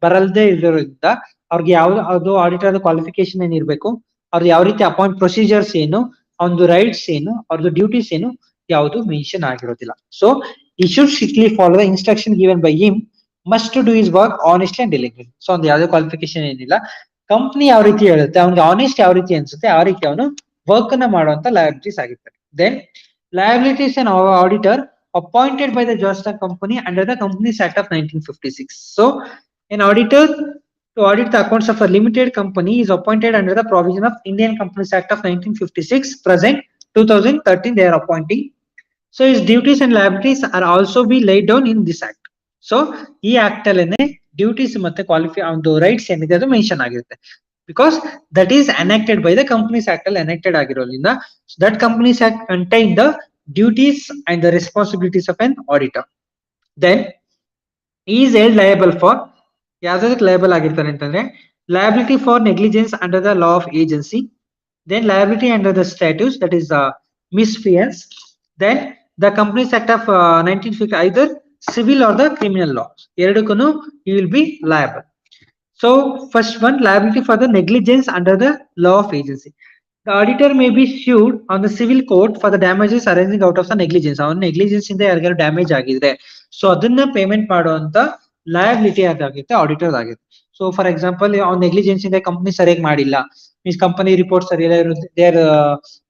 ಬರಲ್ದೇ ಇರೋದ್ರಿಂದ ಅವ್ರಿಗೆ ಯಾವ್ದು ಆಡಿಟರ್ ಕ್ವಾಲಿಫಿಕೇಶನ್ ಏನಿರ್ಬೇಕು, ಅವ್ರದ್ದು ಯಾವ ರೀತಿ ಅಪಾಯಿಂಟ್ ಪ್ರೊಸೀಜರ್ಸ್ ಏನು, ಒಂದು ರೈಟ್ಸ್ ಏನು, ಅವ್ರದ್ದು ಡ್ಯೂಟೀಸ್ ಏನು, ಯಾವುದು ಮೆನ್ಷನ್ ಆಗಿರೋದಿಲ್ಲ. So he should strictly follow the instruction given by him, must to do his work honestly and diligently. So ಒಂದು ಯಾವುದೇ ಕ್ವಾಲಿಫಿಕೇಶನ್ ಏನಿಲ್ಲ, ಕಂಪ್ನಿ ಯಾವ ರೀತಿ ಹೇಳುತ್ತೆ, ಅವ್ನಿಗೆ ಆನೆಸ್ಟ್ ಯಾವ ರೀತಿ ಅನ್ಸುತ್ತೆ ಆ ರೀತಿ ಅವನು ವರ್ಕ್ ಅನ್ನ ಮಾಡುವಂತ ಲಯಬಿಲಿಟೀಸ್ ಆಗಿರ್ತಾರೆ. Then liabilities and auditor appointed by the Johnson Company under the Companies Act of 1956. So an auditor to audit the accounts of a limited company is appointed under the provision of Indian Companies Act of 1956. Present 2013 they are appointing. So his duties and liabilities are also be laid down in this act. So ಈ act ಅಲ್ಲೇನೆ duties ಮತ್ತೆ ಒಂದು rights ಏನಿದೆ ಅದು mention ಆಗಿರುತ್ತೆ. Because that is enacted by the Companies Act ಅಲ್ಲಿ enacted ಆಗಿರೋದ್ರಿಂದ that Companies Act contain the duties and the responsibilities of an auditor. Then he is held liable for ಯಾವ್ದಕ್ಕೆ liable ಆಗಿರ್ತಾನೆ ಅಂತಂದ್ರೆ liability for negligence under the law of agency, then liability under the statutes, that is misfeasance, then the Companies Act of 1950, either civil or the criminal laws. ಎರಡಕ್ಕೂ he will be liable. So first one, liability for the negligence under the law of agency. The auditor may be sued on the civil court for the damages arising out of the negligence. ಅವನ negligence ಇಂದ ಯಾರಿಗಾರು damage ಆಗಿದ್ರೆ so ಅದನ್ನ payment ಮಾಡುವಂತ liability ಅದಾಗುತ್ತೆ auditor ಆಗುತ್ತೆ. So for example ಅವ್ನ negligence ಇಂದ ಕಂಪನಿ ಸರಿಯಾಗಿ ಮಾಡಿಲ್ಲ, ಮೀನ್ಸ್ ಕಂಪನಿ ರಿಪೋರ್ಟ್ ಸರಿಯಿಲ್ಲ, they are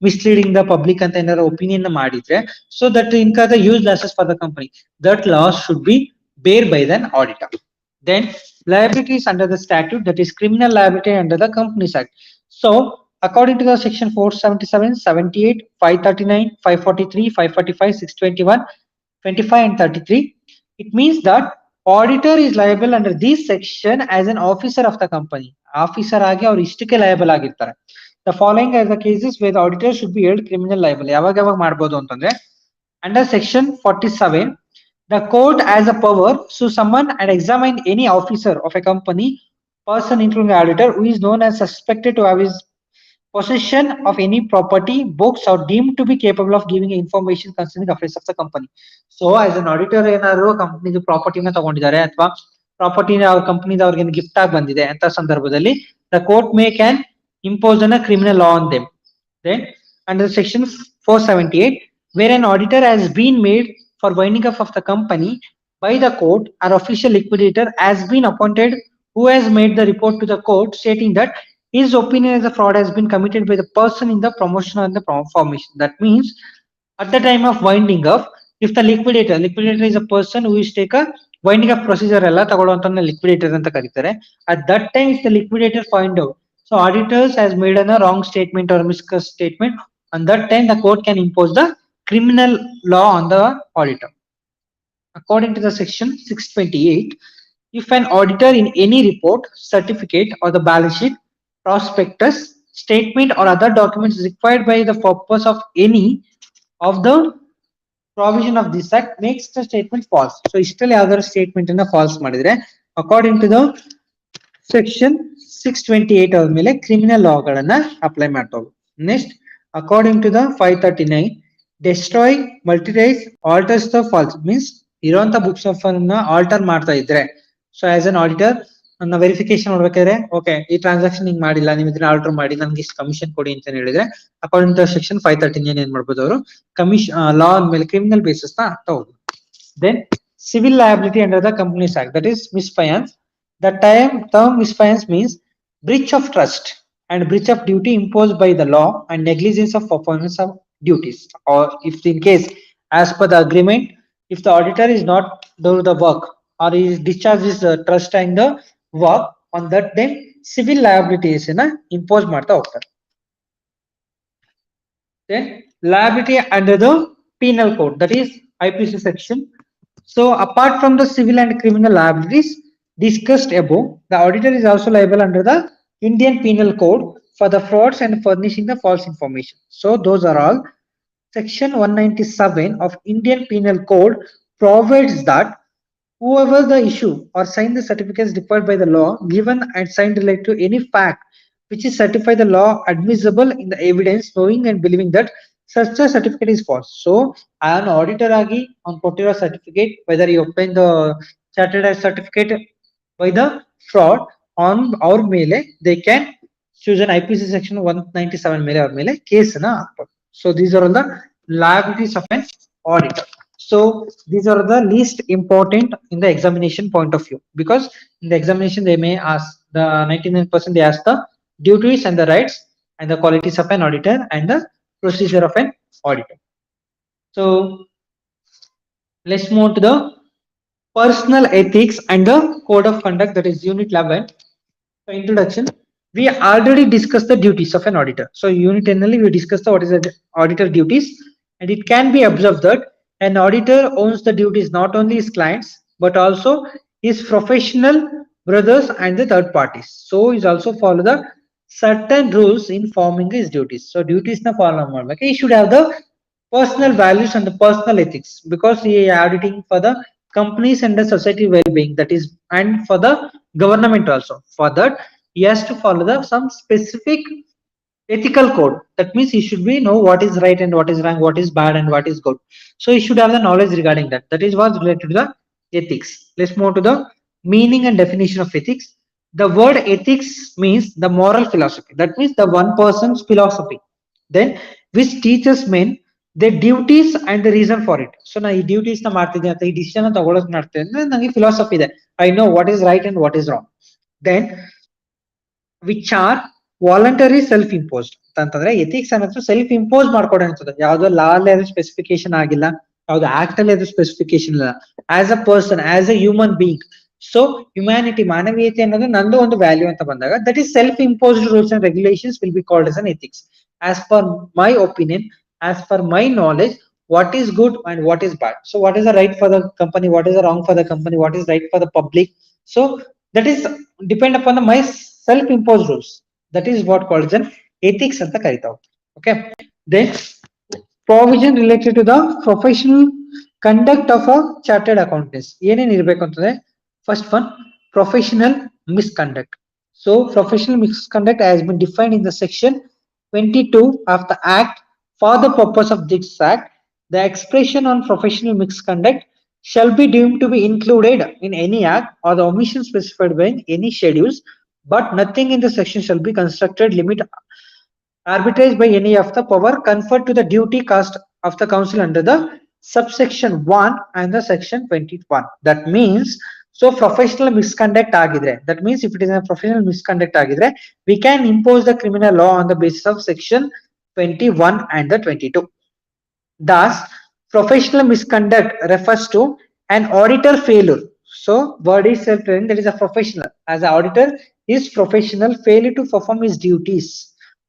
misleading the public ಅಂತ ಏನಾದ್ರು ಒಪಿನಿಯನ್ ಮಾಡಿದ್ರೆ, so that incur the use losses for the company, that loss should be bear by than auditor. Then liabilities under the statute, that is criminal liability under the Companies Act. So according to the section 477, 78, 539, 543, 545, 621, 25 and 33, it means that auditor is liable under this section as an officer of the company. Officer ಆಗಿ ಅವ್ರು ಇಷ್ಟಕ್ಕೆ liable ಆಗಿರ್ತಾರೆ. The following are the cases where the auditor should be held criminal liable. ಯಾವಾಗ ಮಾಡ್ಬೋದು ಅಂತಂದ್ರೆ under section 47, the court has a power to summon and examine any officer of a company, person including auditor, who is known as suspected to have his possession of any property, books or deemed to be capable of giving information concerning the affairs of the company. So as an auditor ಏನಾದ್ರು ಕಂಪನಿದು ಪ್ರಾಪರ್ಟಿನ ತಗೊಂಡಿದ್ದಾರೆ ಅಥವಾ ಪ್ರಾಪರ್ಟಿನ ಅವ್ರ ಕಂಪನಿದ ಅವ್ರಿಗೆ gift ಆಗಿ ಬಂದಿದೆ ಅಂತ ಸಂದರ್ಭದಲ್ಲಿ the court may can impose on a criminal law on them. Then under section 478, where an auditor has been made for winding up of the company by the court, or official liquidator has been appointed who has made the report to the court stating that his opinion as a fraud has been committed by the person in the promotion and the formation. That means at the time of winding up, if the liquidator is a person who is take a winding up procedure ಎಲ್ಲ ತಗೊಳ್ಳುವಂತ liquidator ಅಂತ ಕರೀತಾರೆ. At that time, if the liquidator find out, so auditors has made a wrong statement or miscast statement, on that time the court can impose the criminal law on the auditor. According to the section 628, if an auditor in any report, certificate or the balance sheet, prospectus, statement or other documents required by the purpose of any of the provision of this act makes the statement false. So ಇಷ್ಟಲ್ಲಿ ಯಾವ್ದಾದ್ರು statement ಅನ್ನ falls ಮಾಡಿದ್ರೆ according to the section 628 ಅವ್ರ ಮೇಲೆ criminal ಲಾ ಗಳನ್ನ apply ಮಾಡ್ತಾ ಹೋಗ್ಬೇಕು. Next according to the 539, destroy, ಮಲ್ಟಿರೈಸ್, alters the false means ಇರುವಂತ ಬುಕ್ಸ್ ಆಫ್ ಅನ್ನ ಆಲ್ಟರ್ ಮಾಡ್ತಾ ಇದ್ರೆ, ಸೊ ಆಸ್ ಅನ್ ಆಡಿಟರ್ ನನ್ನ ವೆರಿಫಿಕೇಶನ್ ನೋಡ್ಬೇಕಾದ್ರೆ ಓಕೆ ಈ ಟ್ರಾನ್ಸಾಕ್ಷನ್ ಹಿಂಗ್ ಮಾಡಿಲ್ಲ, ನೀವು ಇದನ್ನ ಆಲ್ಟರ್ ಮಾಡಿ ನನ್ಗೆ ಇಷ್ಟು ಕಮಿಷನ್ ಕೊಡಿ ಅಂತ ಹೇಳಿದ್ರೆ ಅಕಾರ್ಡಿಂಗ್ ಟು ಸೆಕ್ಷನ್ 539 ಏನ್ ಮಾಡ್ಬೋದು ಅವರು ಕಮಿಷನ್ ಲಾ ಮೇಲೆ ಕ್ರಿಮಿನಲ್ ಬೇಸಿಸ್ ನ ಆಗ್ತಾ ಹೋಗುದು. Then civil liability under the Companies Act, that is misfeasance. The term misfeasance means breach of trust and breach of duty imposed by the law and negligence of performance of duties, or if in case as per the agreement, if the auditor is not do the work or he discharges the trust and the work, on that then civil liability is impose ಮಾಡ್ತಾ ಹೋಗ್ತಾರೆ. Then liability under the penal code, that is IPC section. So apart from the civil and criminal liabilities discussed above, the auditor is also liable under the Indian Penal Code for the frauds and furnishing the false information. So those are all. Section 197 of Indian Penal Code provides that whoever the issue or sign the certificates required by the law given and signed related to any fact which is certified the law admissible in the evidence, knowing and believing that such a certificate is false. So an auditor agi on ಕೊಟ್ಟಿರೋ certificate, whether you obtain the chartered certificate by the fraud, on our ಮೇಲೆ they can choose an IPC section 197 ಮೇಲೆ ಅವ್ರ ಮೇಲೆ case ಅನ್ನ ಹಾಕ್ಬೋದು. So these are all the liabilities of an auditor. So these are the least important in the examination point of view, because in the examination they may ask the 99% they ask the duties and the rights and the qualities of an auditor and the procedure of an auditor. So let's move to the personal ethics and the code of conduct, that is unit 11. So introduction, we already discussed the duties of an auditor. So unit 10 we discussed what is the auditor duties, and it can be observed that an auditor owns the duties not only his clients but also his professional brothers and the third parties. So he's also follow the certain rules in forming his duties. So duties na follow ಮಾಡ್ಬೇಕು. He should have the personal values and the personal ethics, because he is auditing for the companies and the society well-being, that is, and for the government also. For that he has to follow the some specific ethical code. That means he should be know what is right and what is wrong, what is bad and what is good. So he should have the knowledge regarding that. That is what's related to the ethics. Let's move to the meaning and definition of ethics. The word ethics means the moral philosophy. That means the one person's philosophy, then which teaches men their duties and the reason for it. So na ee duties na ಮಾಡ್ತಿದ್ದೀನಿ ಅಂತ ಈ decision ತಗೊಳ್ಳೋದು ಮಾಡ್ತೇನೆ ಅಂದ್ರೆ ನನಗೆ philosophy ಇದೆ. I know what is right and what is wrong. Then which are voluntary self imposed ಅಂತಂದ್ರೆ ethics ಅನ್ನೋದು ಸೆಲ್ಫ್ ಇಂಪೋಸ್ ಮಾಡ್ಕೊಡೋ ಅನ್ಸುತ್ತೆ. ಯಾವ್ದೋ ಲಾ ಅಲ್ಲಿ ಅದು ಸ್ಪೆಸಿಫಿಕೇಶನ್ ಆಗಿಲ್ಲ, ಯಾವ್ದು ಆಕ್ಟ್ ಅಲ್ಲಿ ಅದು ಸ್ಪೆಸಿಫಿಕೇಶನ್ ಇಲ್ಲ. As a person, as a human being, so humanity, ಮಾನವೀಯತೆ ಅನ್ನೋದು ನಂದು ಒಂದು ವ್ಯಾಲ್ಯೂ ಅಂತ ಬಂದಾಗ that is self imposed rules and regulations will be called as an ethics. As per my opinion, as per my knowledge, what is good and what is bad. So what is the right for the company, what is the wrong for the company, what is right for the public. So that is depend upon the my self imposed rules. That is what called as an ethics anta karitav. Okay, then provision related to the professional conduct of a chartered accountant. ಏನೇನ್ ಇರಬೇಕು ಅಂತಂದ್ರೆ first one, professional misconduct. So professional misconduct has been defined in the section 22 of the act. For the purpose of this act, the expression on professional misconduct shall be deemed to be included in any act or the omission specified by any schedules, but nothing in the section shall be constructed limit arbitraged by any of the power conferred to the duty cast of the council under the subsection 1 and the section 21. That means, so professional misconduct agidre, that means if it is a professional misconduct agidre, we can impose the criminal law on the basis of section 21 and the 22. Thus, professional misconduct refers to an auditor failure. So, word is telling that is a professional. As an auditor, his professional failure to perform his duties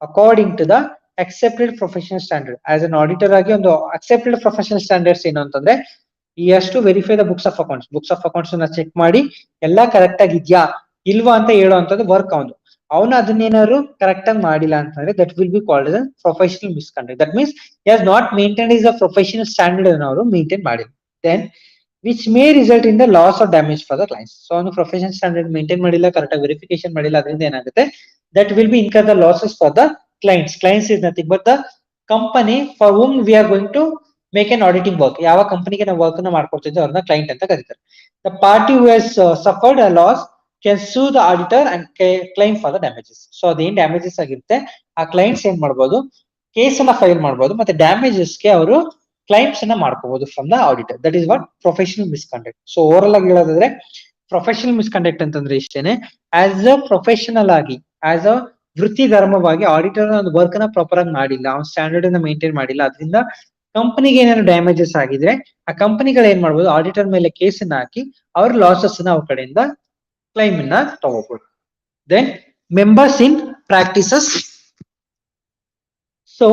according to the accepted professional standard. As an auditor, agi ಒಂದು accepted professional standards ಏನು ಅಂತಂದ್ರೆ he has to verify the books of accounts. Books of accounts ಅನ್ನ check ಮಾಡಿ ಎಲ್ಲ correct ಆಗಿದ್ಯಾ ಇಲ್ವಾ ಅಂತ ಹೇಳುವಂತದ್ದು work ಅವನು. ಅವನು ಅದನ್ನೇನಾದ್ರು ಕರೆಕ್ಟ್ ಆಗಿ ಮಾಡಿಲ್ಲ ಅಂತಂದ್ರೆ that will be called as professional misconduct. That means he has not maintained his professional standard ಅನ್ನು ಅವರು ಮೇಂಟೈನ್ ಮಾಡಿಲ್ಲ. Then which may result in the loss or damage for the clients. So ಅವನು professional standard maintain ಮಾಡಿಲ್ಲ, correct ಆಗಿ verification ಮಾಡಿಲ್ಲ, ಅದರಿಂದ ಏನಾಗುತ್ತೆ that will be incur the losses for the clients. Clients is nothing but the company for whom we are going to make an auditing work. ಯಾವ ಕಂಪನಿಗೆ ನಾವು work ಅನ್ನ ಮಾಡ್ಕೊಡ್ತಿದ್ವಿ ಅವ್ರನ್ನ ಕ್ಲೈಂಟ್ ಅಂತ ಕರೀತಾರೆ. The party who has suffered a loss can sue the auditor and claim for the damages. So ಅದೇನ್ damages ಆಗಿರುತ್ತೆ ಆ ಕ್ಲೈಂಟ್ಸ್ ಏನ್ ಮಾಡ್ಬೋದು, ಕೇಸ್ ಅನ್ನ ಫೈಲ್ ಮಾಡ್ಬೋದು, ಮತ್ತೆ ಡ್ಯಾಮೇಜಸ್ಗೆ ಅವರು ಕ್ಲೈಮ್ಸ್ ಅನ್ನ ಮಾಡ್ಕೋಬಹುದು from the auditor. That is what professional misconduct. So over ಆಗಿ ಹೇಳೋದಾದ್ರೆ ಪ್ರೊಫೆಷನಲ್ ಮಿಸ್ಕಂಡಕ್ಟ್ ಅಂತಂದ್ರೆ ಇಷ್ಟೇನೆ, ಆಸ್ ಅ ಪ್ರೊಫೆಷನಲ್ ಆಗಿ, ಆಸ್ ಅ ವೃತ್ತಿ ಧರ್ಮವಾಗಿ ಆಡಿಟರ್ ಒಂದು ವರ್ಕ್ ನ ಪ್ರಾಪರ್ ಆಗಿ ಮಾಡಿಲ್ಲ, ಅವ್ನ ಸ್ಟ್ಯಾಂಡರ್ಡ್ ಅನ್ನ ಮೇಂಟೈನ್ ಮಾಡಿಲ್ಲ, ಅದರಿಂದ ಕಂಪನಿಗೆ ಏನಾದ್ರು ಡ್ಯಾಮೇಜಸ್ ಆಗಿದ್ರೆ ಆ ಕಂಪನಿಗಳು ಏನ್ ಮಾಡ್ಬೋದು, ಆಡಿಟರ್ ಮೇಲೆ ಕೇಸ್ ಅನ್ನ ಹಾಕಿ ಅವ್ರ ಲಾಸಸ್ ನ ಅವ್ರ ಕಡೆಯಿಂದ ಕ್ಲೈಮ್ ಅನ್ನ ತಗೋಬಹುದು. Then members in practices. So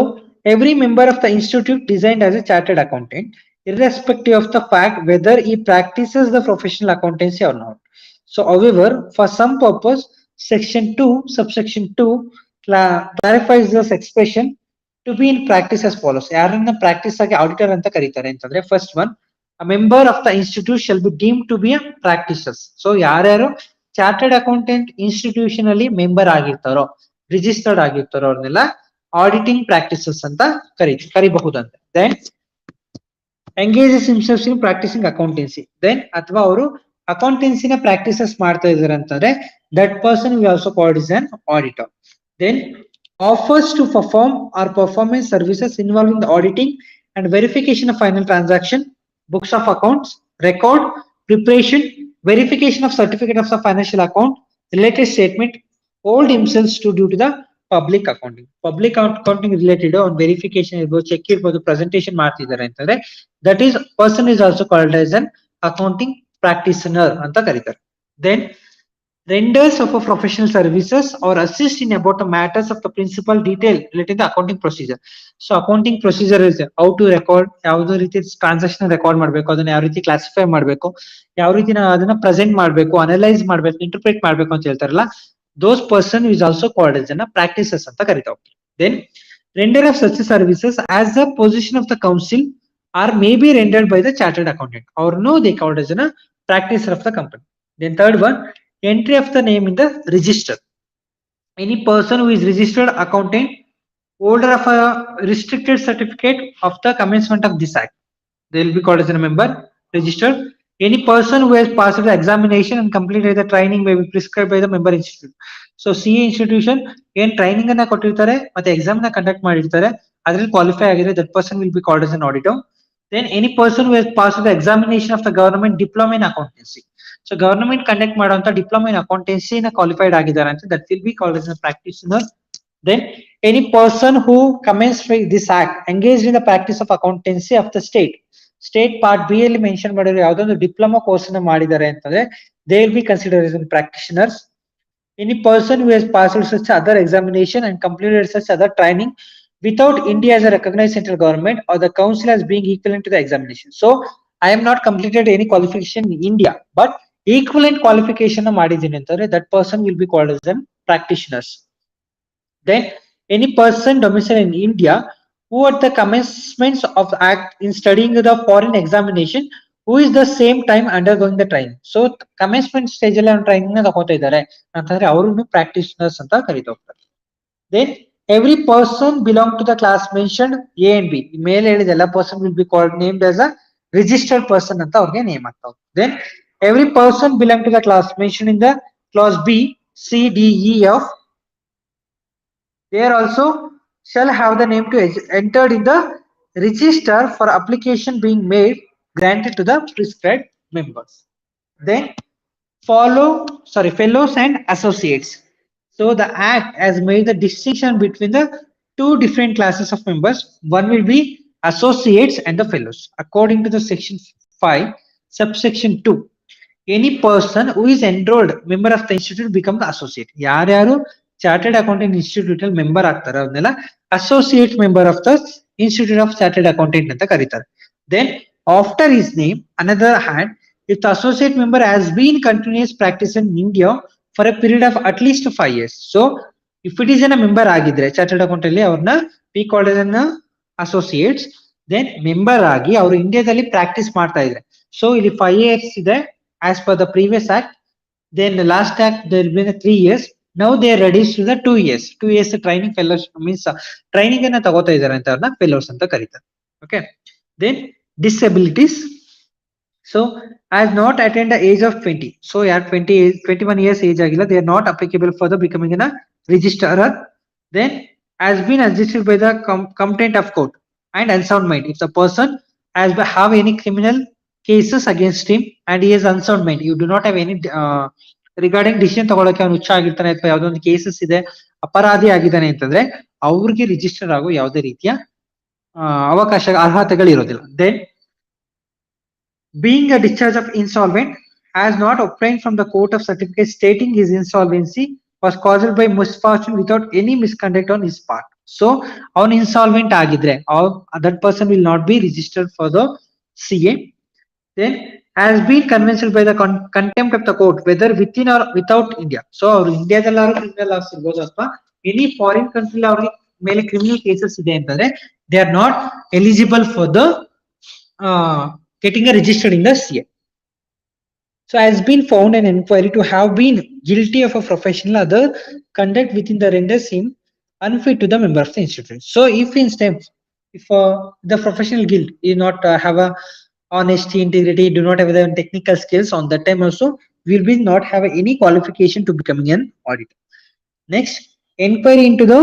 every member of the institute designed as a chartered accountant, irrespective of the fact whether he practices the professional accountancy or not. So however, for some purpose, section 2 subsection 2 clarifies this expression to be in practice as follows. ಯಾರನ್ನ practice ಆಗಿ auditor ಅಂತ ಕರೀತಾರೆ ಅಂತಂದ್ರೆ, first one, a member of the institute shall be deemed to be a practitioners. ಸೊ ಯಾರ್ಯಾರು chartered accountant institution ಅಲ್ಲಿ member ಆಗಿರ್ತಾರೋ, registered ಆಗಿರ್ತಾರೋ ಅವ್ರನ್ನೆಲ್ಲ ಆಡಿಟಿಂಗ್ ಪ್ರಾಕ್ಟೀಸಸ್ ಅಂತ ಕರಿಬಹುದಂತೆ. Then engages himself in practising accountancy. Then ಅಥವಾ ಅವರು ಅಕೌಂಟೆನ್ಸಿನ ಪ್ರಾಕ್ಟೀಸಸ್ ಮಾಡ್ತಾ ಇದಾರೆ ಅಂತಂದ್ರೆ that person we also called is an auditor. Then offers to perform or performance services involving the auditing and verification of final transaction, books of accounts, record, preparation, verification of certificate of the financial account, related statement, hold himself to due to the public accounting. Public accounting related ಒಂದು verification ಇರ್ಬೋದು, check ಇರ್ಬೋದು, presentation ಮಾಡ್ತಿದ್ದಾರೆ ಅಂತಂದ್ರೆ that is person is also called as an accounting practitioner ಅಂತ ಕರೀತಾರೆ. Then renders of a professional services or assist in about the matters of the principal detail related to the accounting procedure. So accounting procedure is how to record, ಯಾವ್ದು ರೀತಿ transaction record ಮಾಡಬೇಕು, ಅದನ್ನ ಯಾವ ರೀತಿ classify ಮಾಡಬೇಕು, ಯಾವ ರೀತಿ ಅದನ್ನ ಪ್ರೆಸೆಂಟ್ ಮಾಡಬೇಕು, ಅನಲೈಸ್ ಮಾಡಬೇಕು, ಇಂಟರ್ಪ್ರೇಟ್ ಮಾಡಬೇಕು ಅಂತ ಹೇಳ್ತಾರಲ್ಲ, those person is also called as a practices ಅಂತ ಕರೀತಾ ಹೋಗ್ತಾರೆ. Then render of such services as the position of the council or may be rendered by the chartered accountant or no they called as a practicer of the company. Then third one, entry of the name in the register. Any person who is registered accountant, holder of a restricted certificate of the commencement of this act, they will be called as a member registered. Any person who has passed the examination and completed the training may be prescribed by the member institute. So CA institution ಏನ್ training ಅನ್ನ ಕೊಟ್ಟಿರ್ತಾರೆ ಮತ್ತೆ exam ನ conduct ಮಾಡಿರ್ತಾರೆ, ಅದ್ರಲ್ಲಿ qualify ಆಗಿದ್ರೆ that person will be called as an auditor. Then any person who has passed the examination of the government diploma in accountancy. So government conduct ಮಾಡುವಂತ diploma in accountancy ನ qualified ಆಗಿದ್ದಾರೆ ಅಂತ that will be called as a practitioner. Then any person who commenced this act engaged in the practice of accountancy of the state. State part B ಅಲ್ಲಿ mention ಮಾಡಿರೋ ಯಾವ್ದೊಂದು diploma course ಅನ್ನ ಮಾಡಿದ್ದಾರೆ ಅಂತಂದ್ರೆ they will be considered as practitioners. Any person who has passed such other examination and completed such other training without India as a recognized central government or the council as being equivalent to the examination. So I am not completed any qualification in India, but equivalent qualification ಮಾಡಿದ್ದೀನಿ ಅಂತಂದ್ರೆ that person will be called as practitioners. Then any person domiciled in India who at the commencement of the act in studying the foreign examination who is the same time undergoing the training. So commencement stage ಅಲ್ಲಿ training ನ ತಗೋತಾ ಇದ್ದಾರೆ ಅಂತಂದ್ರೆ ಅವ್ರನ್ನು practitioners ಅಂತ ಕರೀತಾ ಹೋಗ್ತಾರೆ. Then every person belong to the class mentioned A and B. ಮೇಲೆ ಹೇಳಿದ ಎಲ್ಲ person will be called named as a registered person ಅಂತ ಅವ್ರಿಗೆ ನೇಮ್ ಆಗ್ತಾವ. Then every person belong to the class mentioned in the clause B, C, D, E, F. There also shall have the name to entered in the register for application being made granted to the prescribed members. Then fellows and associates. So the act has made the distinction between the two different classes of members. One will be associates and the fellows. According to the section 5, subsection 2, any person who is enrolled member of the institute become the associate. ಯಾರ್ಯಾರು chartered accountant institute ಅಲ್ಲಿ member ಆಗ್ತಾರೆ ಅವ್ರನ್ನೆಲ್ಲ associate member of the institute of chartered accountant ಅಂತ ಕರೀತಾರೆ. Then after his name another hand, if the associate member has been continuous practice in India for a period of at least 5 years. So if it is a member ಆಗಿದ್ರೆ chartered account ಅಲ್ಲಿ ಅವ್ರನ್ನ ಪಿ called associates, then member ಆಗಿ ಅವರು ಇಂಡಿಯಾದಲ್ಲಿ practice ಮಾಡ್ತಾ ಇದ್ರೆ. So ಇಲ್ಲಿ 5 years ಇದೆ as per the previous act. Then the last act there will be 3 years. Now they are reduced to the 2 years. 2 years training fellows means training ಅನ್ನ ತಗೋತಾ ಇದ್ದಾರೆ ಅಂತ ಅವ್ರನ್ನ ಫೆಲೋಸ್ ಅಂತ ಕರೀತಾರೆ. Okay. Then disabilities. So as not attained the age of 20. So yeah, 21 years age agilla, they are not applicable for the becoming a registrar. Then has been adjusted by the contempt of court and unsound mind. If the person has have any criminal cases against him and he has unsound mind, you do not have any regarding decision ತಗೊಳಕ್ಕೆ ಅವ್ನು ಹುಚ್ಚ ಆಗಿರ್ತಾನೆ ಅಥವಾ ಯಾವ್ದೋ ಒಂದು cases ಇದೆ, ಅಪರಾಧಿ ಆಗಿದ್ದಾನೆ ಅಂತಂದ್ರೆ ಅವ್ರಿಗೆ ರಿಜಿಸ್ಟರ್ ಆಗೋ ಯಾವುದೇ ರೀತಿಯ ಅವಕಾಶ ಅರ್ಹತೆಗಳು ಇರೋದಿಲ್ಲ. Then being a discharge of insolvent has not obtained from the court of certificate stating his insolvency was caused by misfortune without any misconduct on his part. So on insolvent agidre that person will not be registered for the CA. Then has been convinced by the contempt of the court whether within or without India. So India dallara criminal laws irbodu atha any foreign country avರಿಗೆ ಮೇಲೆ criminal cases ಇದೆ ಅಂತಂದ್ರೆ they are not eligible for the getting a registered in the CA. So has been found an inquiry to have been guilty of a professional other conduct within the renders him unfit to the member of the institute. So if instance if the professional guilt is not have a honesty, integrity, do not have the technical skills, on that time also will be not have any qualification to becoming an auditor. Next, inquiry into the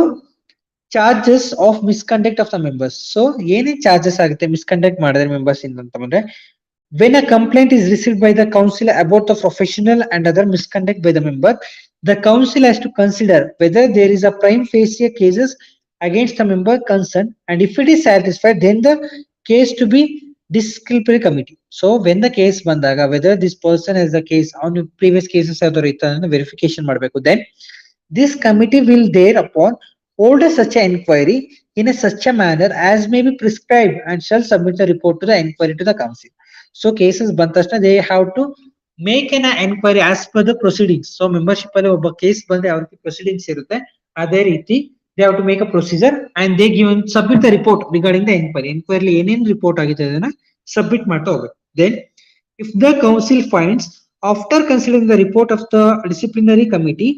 charges of misconduct of the members. So ಏನೇ charges ಆಗುತ್ತೆ misconduct ಮಾಡಿದ್ರೆ members ಇಂದ ಅಂತಂದ್ರೆ when a complaint is received by the council about the professional and other misconduct by the member, the council has to consider whether there is a prima facie cases against the member concerned, and if it is satisfied, then the case to be disciplinary committee. So when the case ಬಂದಾಗ whether this person has the case on previous cases ಯಾವ್ದಾದ್ರು ಇತ್ತ ಅಂತ verification ಮಾಡಬೇಕು. Then this committee will thereupon hold such an inquiry in a such a manner as may be prescribed and shall submit the report to the inquiry to the council. So cases ಬಂದ ತಕ್ಷಣ they have to make an inquiry as per the proceedings. So membership ಅಲ್ಲಿ ಒಬ್ಬ case ಬಂದ್ರೆ ಯಾವ ರೀತಿ proceedings ಇರುತ್ತೆ ಅದೇ ರೀತಿ they have to make a procedure and they give submit the report regarding the inquiry. Inquiry ಏನೇನ್ ರಿಪೋರ್ಟ್ ಆಗಿದೆ ಅದನ್ನ ಸಬ್ಮಿಟ್ ಮಾಡ್ತಾ ಹೋಗ್ಬೇಕು. Then if the council finds after considering the report of the disciplinary committee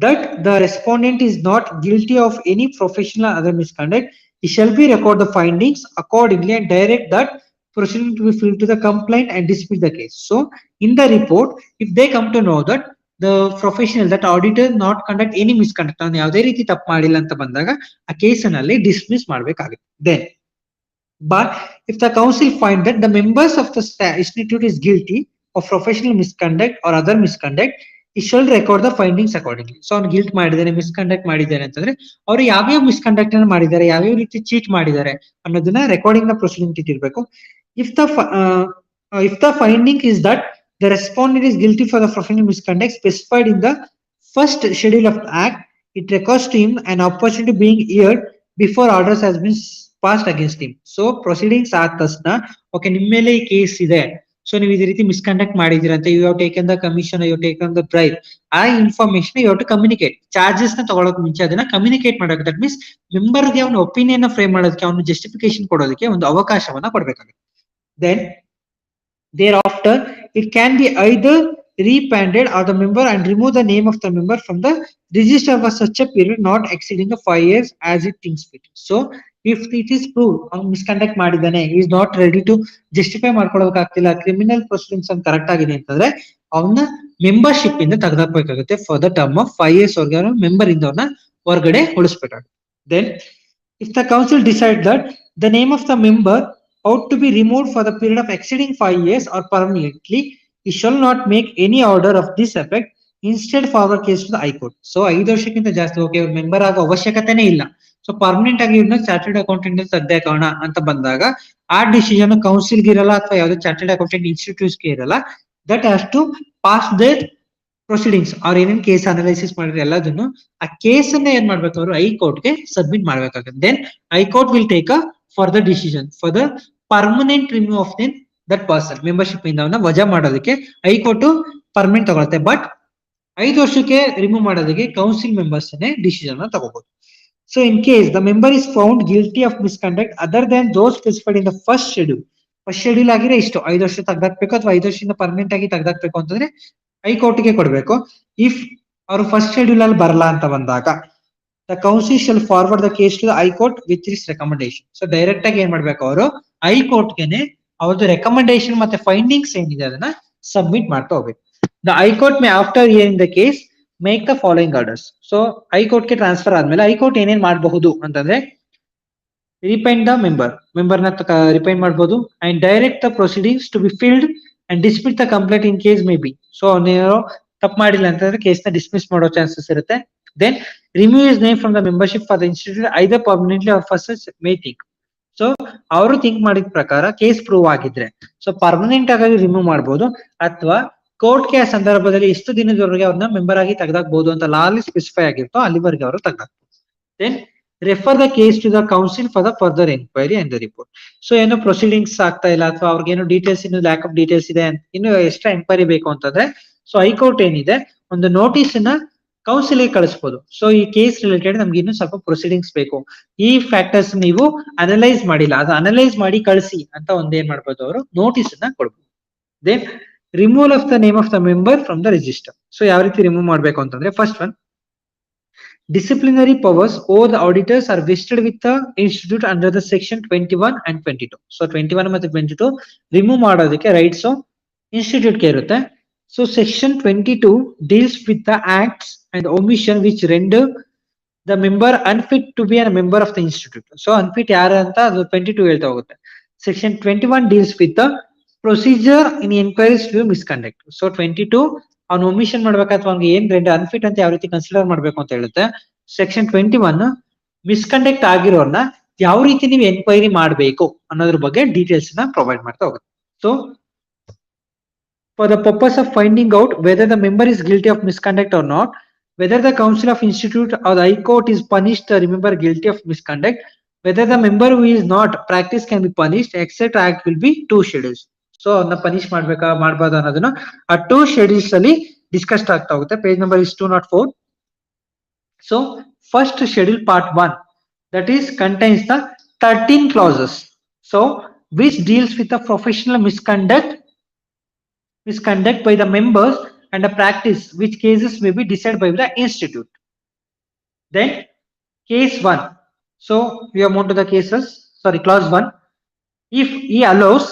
that the respondent is not guilty of any professional or other misconduct, he shall be record the findings accordingly and direct that proceeding to be filled to the complaint and dismiss the case. So in the report, if they come to know that the professional, that auditor not conduct any misconduct, ಅವನು ಯಾವುದೇ ರೀತಿ ತಪ್ಪು ಮಾಡಿಲ್ಲ ಅಂತ ಬಂದಾಗ ಆ ಕೇಸನಲ್ಲಿ dismiss ಮಾಡಬೇಕಾಗುತ್ತೆ. Then but if the council find that the members of the institute is guilty of professional misconduct or other misconduct, he shall record the findings accordingly. So ಅವ್ನು ಗಿಲ್ಟ್ ಮಾಡಿದ್ದಾನೆ, ಮಿಸ್ಕಂಡಕ್ಟ್ ಮಾಡಿದ್ದಾರೆ ಅಂತಂದ್ರೆ ಅವ್ರು ಯಾವ್ಯಾವ ಮಿಸ್ಕಂಡಕ್ಟ್ ಅನ್ನು ಮಾಡಿದ್ದಾರೆ, ಯಾವ್ಯಾವ ರೀತಿ ಚೀಟ್ ಮಾಡಿದ್ದಾರೆ ಅನ್ನೋದನ್ನ ರೆಕಾರ್ಡಿಂಗ್ ನ proceeding ಇಟ್ಟಿರ್ಬೇಕು. If the finding is that the respondent is guilty for the professional misconduct specified in the first schedule of the act, it records to him an opportunity being heard before orders has been passed against him. So proceedings ಆದ ತಕ್ಷಣ okay ನಿಮ್ಮ ಮೇಲೆ ಈ case ಇದೆ, so ನೀವು ಇದೇ ರೀತಿ misconduct ಮಾಡಿದಿರ ಅಂತ, you have taken the commission, you taken the bribe, ಆ information you have to communicate. Charges ನ ತಗೊಳಕ್ ಮುಂಚೆ ಅದನ್ನ ಕಮ್ಯುನಿಕೇಟ್ ಮಾಡೋಕೆ, ದಟ್ ಮೀನ್ಸ್ ಮೆಂಬರ್ಗೆ ಅವನ ಒಪಿನಿಯನ್ ಫ್ರೇಮ್ ಮಾಡೋದಕ್ಕೆ, ಅವನು ಜಸ್ಟಿಫಿಕೇಶನ್ ಕೊಡೋದಕ್ಕೆ ಒಂದು ಅವಕಾಶವನ್ನ ಕೊಡ್ಬೇಕಾಗುತ್ತೆ. Then thereafter it can be either repanded or the member and remove the name of the member from the register for such a period not exceeding the 5 years as it thinks fit. So if it is proved misconduct ಮಾಡಿದಾನೆ, he is not ready to justify ಮಾಡ್ಕೊಳ್ಳೋದಕ್ಕಾಗ್ತಿಲ್ಲ, criminal proceedings ಅಂತ correct ಆಗಿದೆ ಅಂತಂದ್ರೆ ಅವನ್ನ membership ಇಂದ ತೆಗೆದಾಕ್ಬೇಕಾಗುತ್ತೆ for the term of 5 years ವರ್ಗ member ಇಂದ ಅವ್ರನ್ನ ಹೊರಗಡೆ ಉಳಿಸ್ಬೇಕಾಗುತ್ತೆ. Then if the council decide that the name of the member ought to be removed for the period of exceeding 5 years or permanently, he shall not make any order of this effect, instead forward case to the high court. So 5 ವರ್ಷಕ್ಕಿಂತ ಜಾಸ್ತಿ okay member ಆಗೋ ಅವಶ್ಯಕತೆನೇ ಇಲ್ಲ, so permanent ಆಗಿ ಇವ್ರನ್ನ chartered accountant ತೆಗ್ದಾಕೋಣ ಅಂತ ಬಂದಾಗ ಆ ಡಿಸಿಷನ್ ಕೌನ್ಸಿಲ್ಗೆ ಇರಲ್ಲ ಅಥವಾ ಯಾವ್ದು ಚಾರ್ಟರ್ಡ್ ಅಕೌಂಟೆಂಟ್ ಇನ್ಸ್ಟಿಟ್ಯೂಟ್ಸ್ಗೆ ಇರಲ್ಲ. That has to pass their proceedings ಅವ್ರ ಏನೇನ್ ಕೇಸ್ ಅನಲೈಸಿಸ್ ಮಾಡಿದ್ರೆ ಎಲ್ಲದನ್ನು ಆ ಕೇಸ್ ಅನ್ನ ಏನ್ ಮಾಡ್ಬೇಕು, ಅವರು ಹೈಕೋರ್ಟ್ಗೆ ಸಬ್ಮಿಟ್ ಮಾಡ್ಬೇಕಾಗುತ್ತೆ. Then high court will take a further decision for the permanent remove of that person. Membership ಇಂದ ಅವನ್ನ ವಜಾ ಮಾಡೋದಕ್ಕೆ ಹೈಕೋರ್ಟ್ ಪರ್ಮನೆಂಟ್ ತಗೊಳುತ್ತೆ, ಬಟ್ 5 ವರ್ಷಕ್ಕೆ ರಿಮೂವ್ ಮಾಡೋದಕ್ಕೆ ಕೌನ್ಸಿಲ್ ಮೆಂಬರ್ಸ್ ಡಿಸಿಷನ್ ತಗೋಬಹುದು. So in case the member is found guilty of misconduct other than those specified in the first schedule ಆಗಿದ್ರೆ ಇಷ್ಟು 5 ವರ್ಷ ತೆಗ್ದಾಕ್ಬೇಕು ಅಥವಾ 5 ವರ್ಷದಿಂದ ಪರ್ಮನೆಂಟ್ ಆಗಿ ತೆಗ್ದಾಕ್ಬೇಕು ಅಂತಂದ್ರೆ ಹೈಕೋರ್ಟ್ಗೆ ಕೊಡ್ಬೇಕು. ಇಫ್ ಅವರು ಫಸ್ಟ್ ಶೆಡ್ಯೂಲ್ ಅಲ್ಲಿ ಬರಲ್ಲ ಅಂತ ಬಂದಾಗ the council shall forward the case to the high court with this recommendation. So direct ಆಗಿ ಏನ್ ಮಾಡ್ಬೇಕು, ಅವರು ಹೈಕೋರ್ಟ್ಗೆನೆ ಅವ್ರದ್ದು ರೆಕಮೆಂಡೇಶನ್ ಮತ್ತೆ ಫೈಂಡಿಂಗ್ಸ್ ಏನಿದೆ ಅದನ್ನ ಸಬ್ಮಿಟ್ ಮಾಡ್ತಾ ಹೋಗ್ಬೇಕು. The high court may after hearing the case make the following orders. So ಹೈಕೋರ್ಟ್ಗೆ ಟ್ರಾನ್ಸ್ಫರ್ ಆದ್ಮೇಲೆ ಹೈಕೋರ್ಟ್ ಏನೇನ್ ಮಾಡಬಹುದು ಅಂತಂದ್ರೆ ರಿಪೈಂಡ್ ದ ಮೆಂಬರ್ನ ರಿಪೈಂಡ್ ಮಾಡಬಹುದು and direct the proceedings to be filed and dismiss the complaint in case may be. So ಅವನೇನೋ ತಪ್ಪು ಮಾಡಿಲ್ಲ ಅಂತಂದ್ರೆ ಕೇಸ್ ನ ಡಿಸ್ಮಿಸ್ ಮಾಡೋ ಚಾನ್ಸಸ್ ಇರುತ್ತೆ. Then remove is name from the membership for the institute either permanently or first may think. So ಅವರು think ಮಾಡಿದ ಪ್ರಕಾರ ಕೇಸ್ ಪ್ರೂವ್ ಆಗಿದ್ರೆ ಸೊ ಪರ್ಮನೆಂಟ್ ಆಗಿ ರಿಮೂವ್ ಮಾಡಬಹುದು ಅಥವಾ ಕೋರ್ಟ್ಗೆ ಆ ಸಂದರ್ಭದಲ್ಲಿ ಎಷ್ಟು ದಿನದವರೆಗೆ ಅವ್ರನ್ನ ಮೆಂಬರ್ ಆಗಿ ತೆಗೆದಾಕ್ಬಹುದು ಅಂತ ಲಾಲಿ ಸ್ಪೆಸಿಫೈ ಆಗಿರ್ತೋ ಅಲ್ಲಿವರೆಗೆ ಅವರು ತೆಗೆದಾಕ್ಬಹುದು. Then refer the case to the council for the further enquiry and the report. So ಏನೋ ಪ್ರೊಸೀಡಿಂಗ್ಸ್ ಆಗ್ತಾ ಇಲ್ಲ ಅಥವಾ ಅವ್ರಿಗೆ ಏನೋ ಡೀಟೇಲ್ಸ್ ಇನ್ನು ಲ್ಯಾಕ್ ಆಫ್ ಡೀಟೇಲ್ಸ್ ಇದೆ, ಇನ್ನು ಎಕ್ಸ್ಟ್ರಾ ಎಂಕ್ವೈರಿ ಬೇಕು ಅಂತಂದ್ರೆ ಸೊ ಹೈಕೋರ್ಟ್ ಏನಿದೆ ಒಂದು ನೋಟಿಸ್ ನ ಕೌನ್ಸಿಲ್ ಕಳಿಸಬಹುದು. ಸೊ ಈ ಕೇಸ್ ರಿಲೇಟೆಡ್ ನಮ್ಗೆ ಇನ್ನೂ ಸ್ವಲ್ಪ ಪ್ರೊಸೀಡಿಂಗ್ಸ್ ಬೇಕು, ಈ ಫ್ಯಾಕ್ಟರ್ಸ್ ನೀವು ಅನಲೈಸ್ ಮಾಡಿಲ್ಲ, ಅದು ಅನಲೈಸ್ ಮಾಡಿ ಕಳಿಸಿ ಅಂತ ಒಂದೇನ್ ಮಾಡ್ಬೋದು, ಅವರು ನೋಟಿಸ್ ಅನ್ನ ಕೊಡ್ಬೋದು. Then removal of the name of the member from the register. So ಯಾವ ರೀತಿ ರಿಮೂವ್ ಮಾಡ್ಬೇಕು ಅಂತಂದ್ರೆ first one disciplinary powers over the auditors are vested with the institute under the section 21 and 22. So 21 ಮತ್ತು 22 remove ಮಾಡೋದಕ್ಕೆ rights institute ಗೆ ಇರುತ್ತೆ. So section 22 deals with the acts and omission which render the member unfit to be a member of the institute. So unfit ಯಾರು ಅಂತ ಅದು 22 ಹೇಳ್ತಾ ಹೋಗುತ್ತೆ. Section 21 deals with the procedure in enquiries to misconduct. So 22 ಅವ್ನು omission ಮಾಡ್ಬೇಕು ಅಥವಾ ಅವ್ನಿಗೆ ಏನ್ ರೆಂಡ್ ಅನ್ಫಿಟ್ ಅಂತ ಯಾವ ರೀತಿ ಕನ್ಸಿಡರ್ ಮಾಡ್ಬೇಕು ಅಂತ ಹೇಳುತ್ತೆ. ಸೆಕ್ಷನ್ 21 ಮಿಸ್ಕಂಡಕ್ಟ್ ಆಗಿರೋರ್ನ ಯಾವ ರೀತಿ ನೀವು ಎನ್ಕ್ವೈರಿ ಮಾಡಬೇಕು ಅನ್ನೋದ್ರ ಬಗ್ಗೆ ಡೀಟೇಲ್ಸ್ ನ ಪ್ರೊವೈಡ್ ಮಾಡ್ತಾ ಹೋಗುತ್ತೆ. So for the purpose of finding out whether the member is guilty of misconduct or not, whether the council of institute or the high court is punished the member guilty of misconduct, whether the member who is not practice can be punished etcetera act will be 2 schedules. ಸೊ ಅದನ್ನ punish ಮಾಡ್ಬೇಕಾ ಮಾಡಬಾರ್ದು ಅನ್ನೋದನ್ನ ಆ 2 schedules ಅಲ್ಲಿ discuss ಆಗ್ತಾ ಹೋಗುತ್ತೆ. Page number is 204. So first schedule part 1 that is contains the 13 clauses, so which deals with the professional misconduct by the members and the practice which cases may be decided by the institute. Then case 1, so we have moved to the cases, sorry, clause 1, if he allows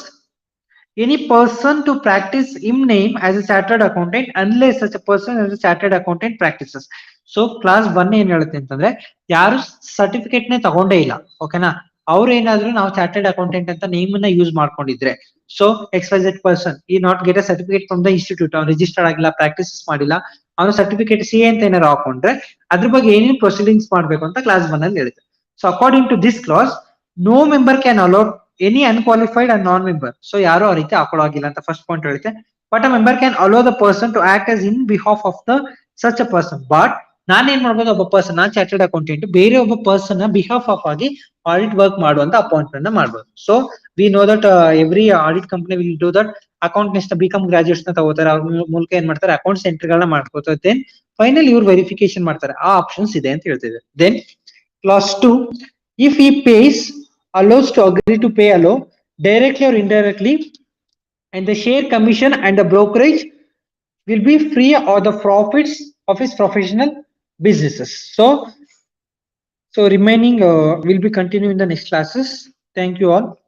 any person to practice him name as a chartered accountant unless such a person as a chartered accountant practices. So class 1 ಏನ್ ಹೇಳುತ್ತೆ ಅಂತಂದ್ರೆ ಯಾರು certificate ನೇ ತಗೊಂಡೇ ಇಲ್ಲ, ಓಕೆನಾ, ಅವ್ರು ಏನಾದ್ರು ನಾವು ಚಾರ್ಟರ್ಡ್ ಅಕೌಂಟೆಂಟ್ ಅಂತ ನೇಮ್ ನ ಯೂಸ್ ಮಾಡ್ಕೊಂಡಿದ್ರೆ ಸೊ XYZ ಪರ್ಸನ್ ಈ not get a certificate from the institute, ಅವ್ನು ರಿಜಿಸ್ಟರ್ಡ್ ಆಗಿಲ್ಲ, ಪ್ರಾಕ್ಟೀಸ್ ಮಾಡಿಲ್ಲ, ಅವನು ಸರ್ಟಿಫಿಕೇಟ್ CA ಅಂತ ಏನಾರು ಹಾಕೊಂಡ್ರೆ ಅದ್ರ ಬಗ್ಗೆ ಏನೇನು ಪ್ರೊಸೀಡಿಂಗ್ಸ್ ಮಾಡ್ಬೇಕು ಅಂತ ಕ್ಲಾಸ್ 1 ಅಲ್ಲಿ ಹೇಳುತ್ತೆ. So according to this clause no member can allow any unqualified and non member. So ಯಾರು ಆ ರೀತಿ ಹಾಕೊಳ್ಳೋಗಿಲ್ಲ ಅಂತ ಫಸ್ಟ್ ಪಾಯಿಂಟ್ ಹೇಳುತ್ತೆ. But a member can allow the person to act as in behalf of the such a person. But ನಾನೇನ್ ಮಾಡ್ಬೋದು, ಒಬ್ಬ person, non chartered accountant, ಬೇರೆ ಒಬ್ಬ ಪರ್ಸನ್ ಬಿಹಾಫ್ ಆಫ್ ಆಗಿ ಆಡಿಟ್ ವರ್ಕ್ ಮಾಡುವಂತ ಅಪಾಯಿಂಟ್ಮೆಂಟ್ ಮಾಡ್ಬೋದು. So we know that every audit company will do that accounts become graduates ನ ತಗೋತಾರೆ, ಅವ್ರ ಮೂಲಕ ಏನ್ ಮಾಡ್ತಾರೆ ಅಕೌಂಟ್ಸ್ ಎಂಟ್ರಿ ಗಳನ್ನ ಮಾಡ್ಕೋತಾರೆ. ದೆನ್ ಫೈನಲ್ ಇವ್ರು ವೆರಿಫಿಕೇಶನ್ ಮಾಡ್ತಾರೆ. ಆ ಆಪ್ಷನ್ಸ್ ಇದೆ ಅಂತ ಹೇಳ್ತಿದೆ. Then class 2, if he pays allows to agree to pay allow directly or indirectly and the share commission and the brokerage will be free or the profits of his professional businesses. So remaining will be continued in the next classes. Thank you all.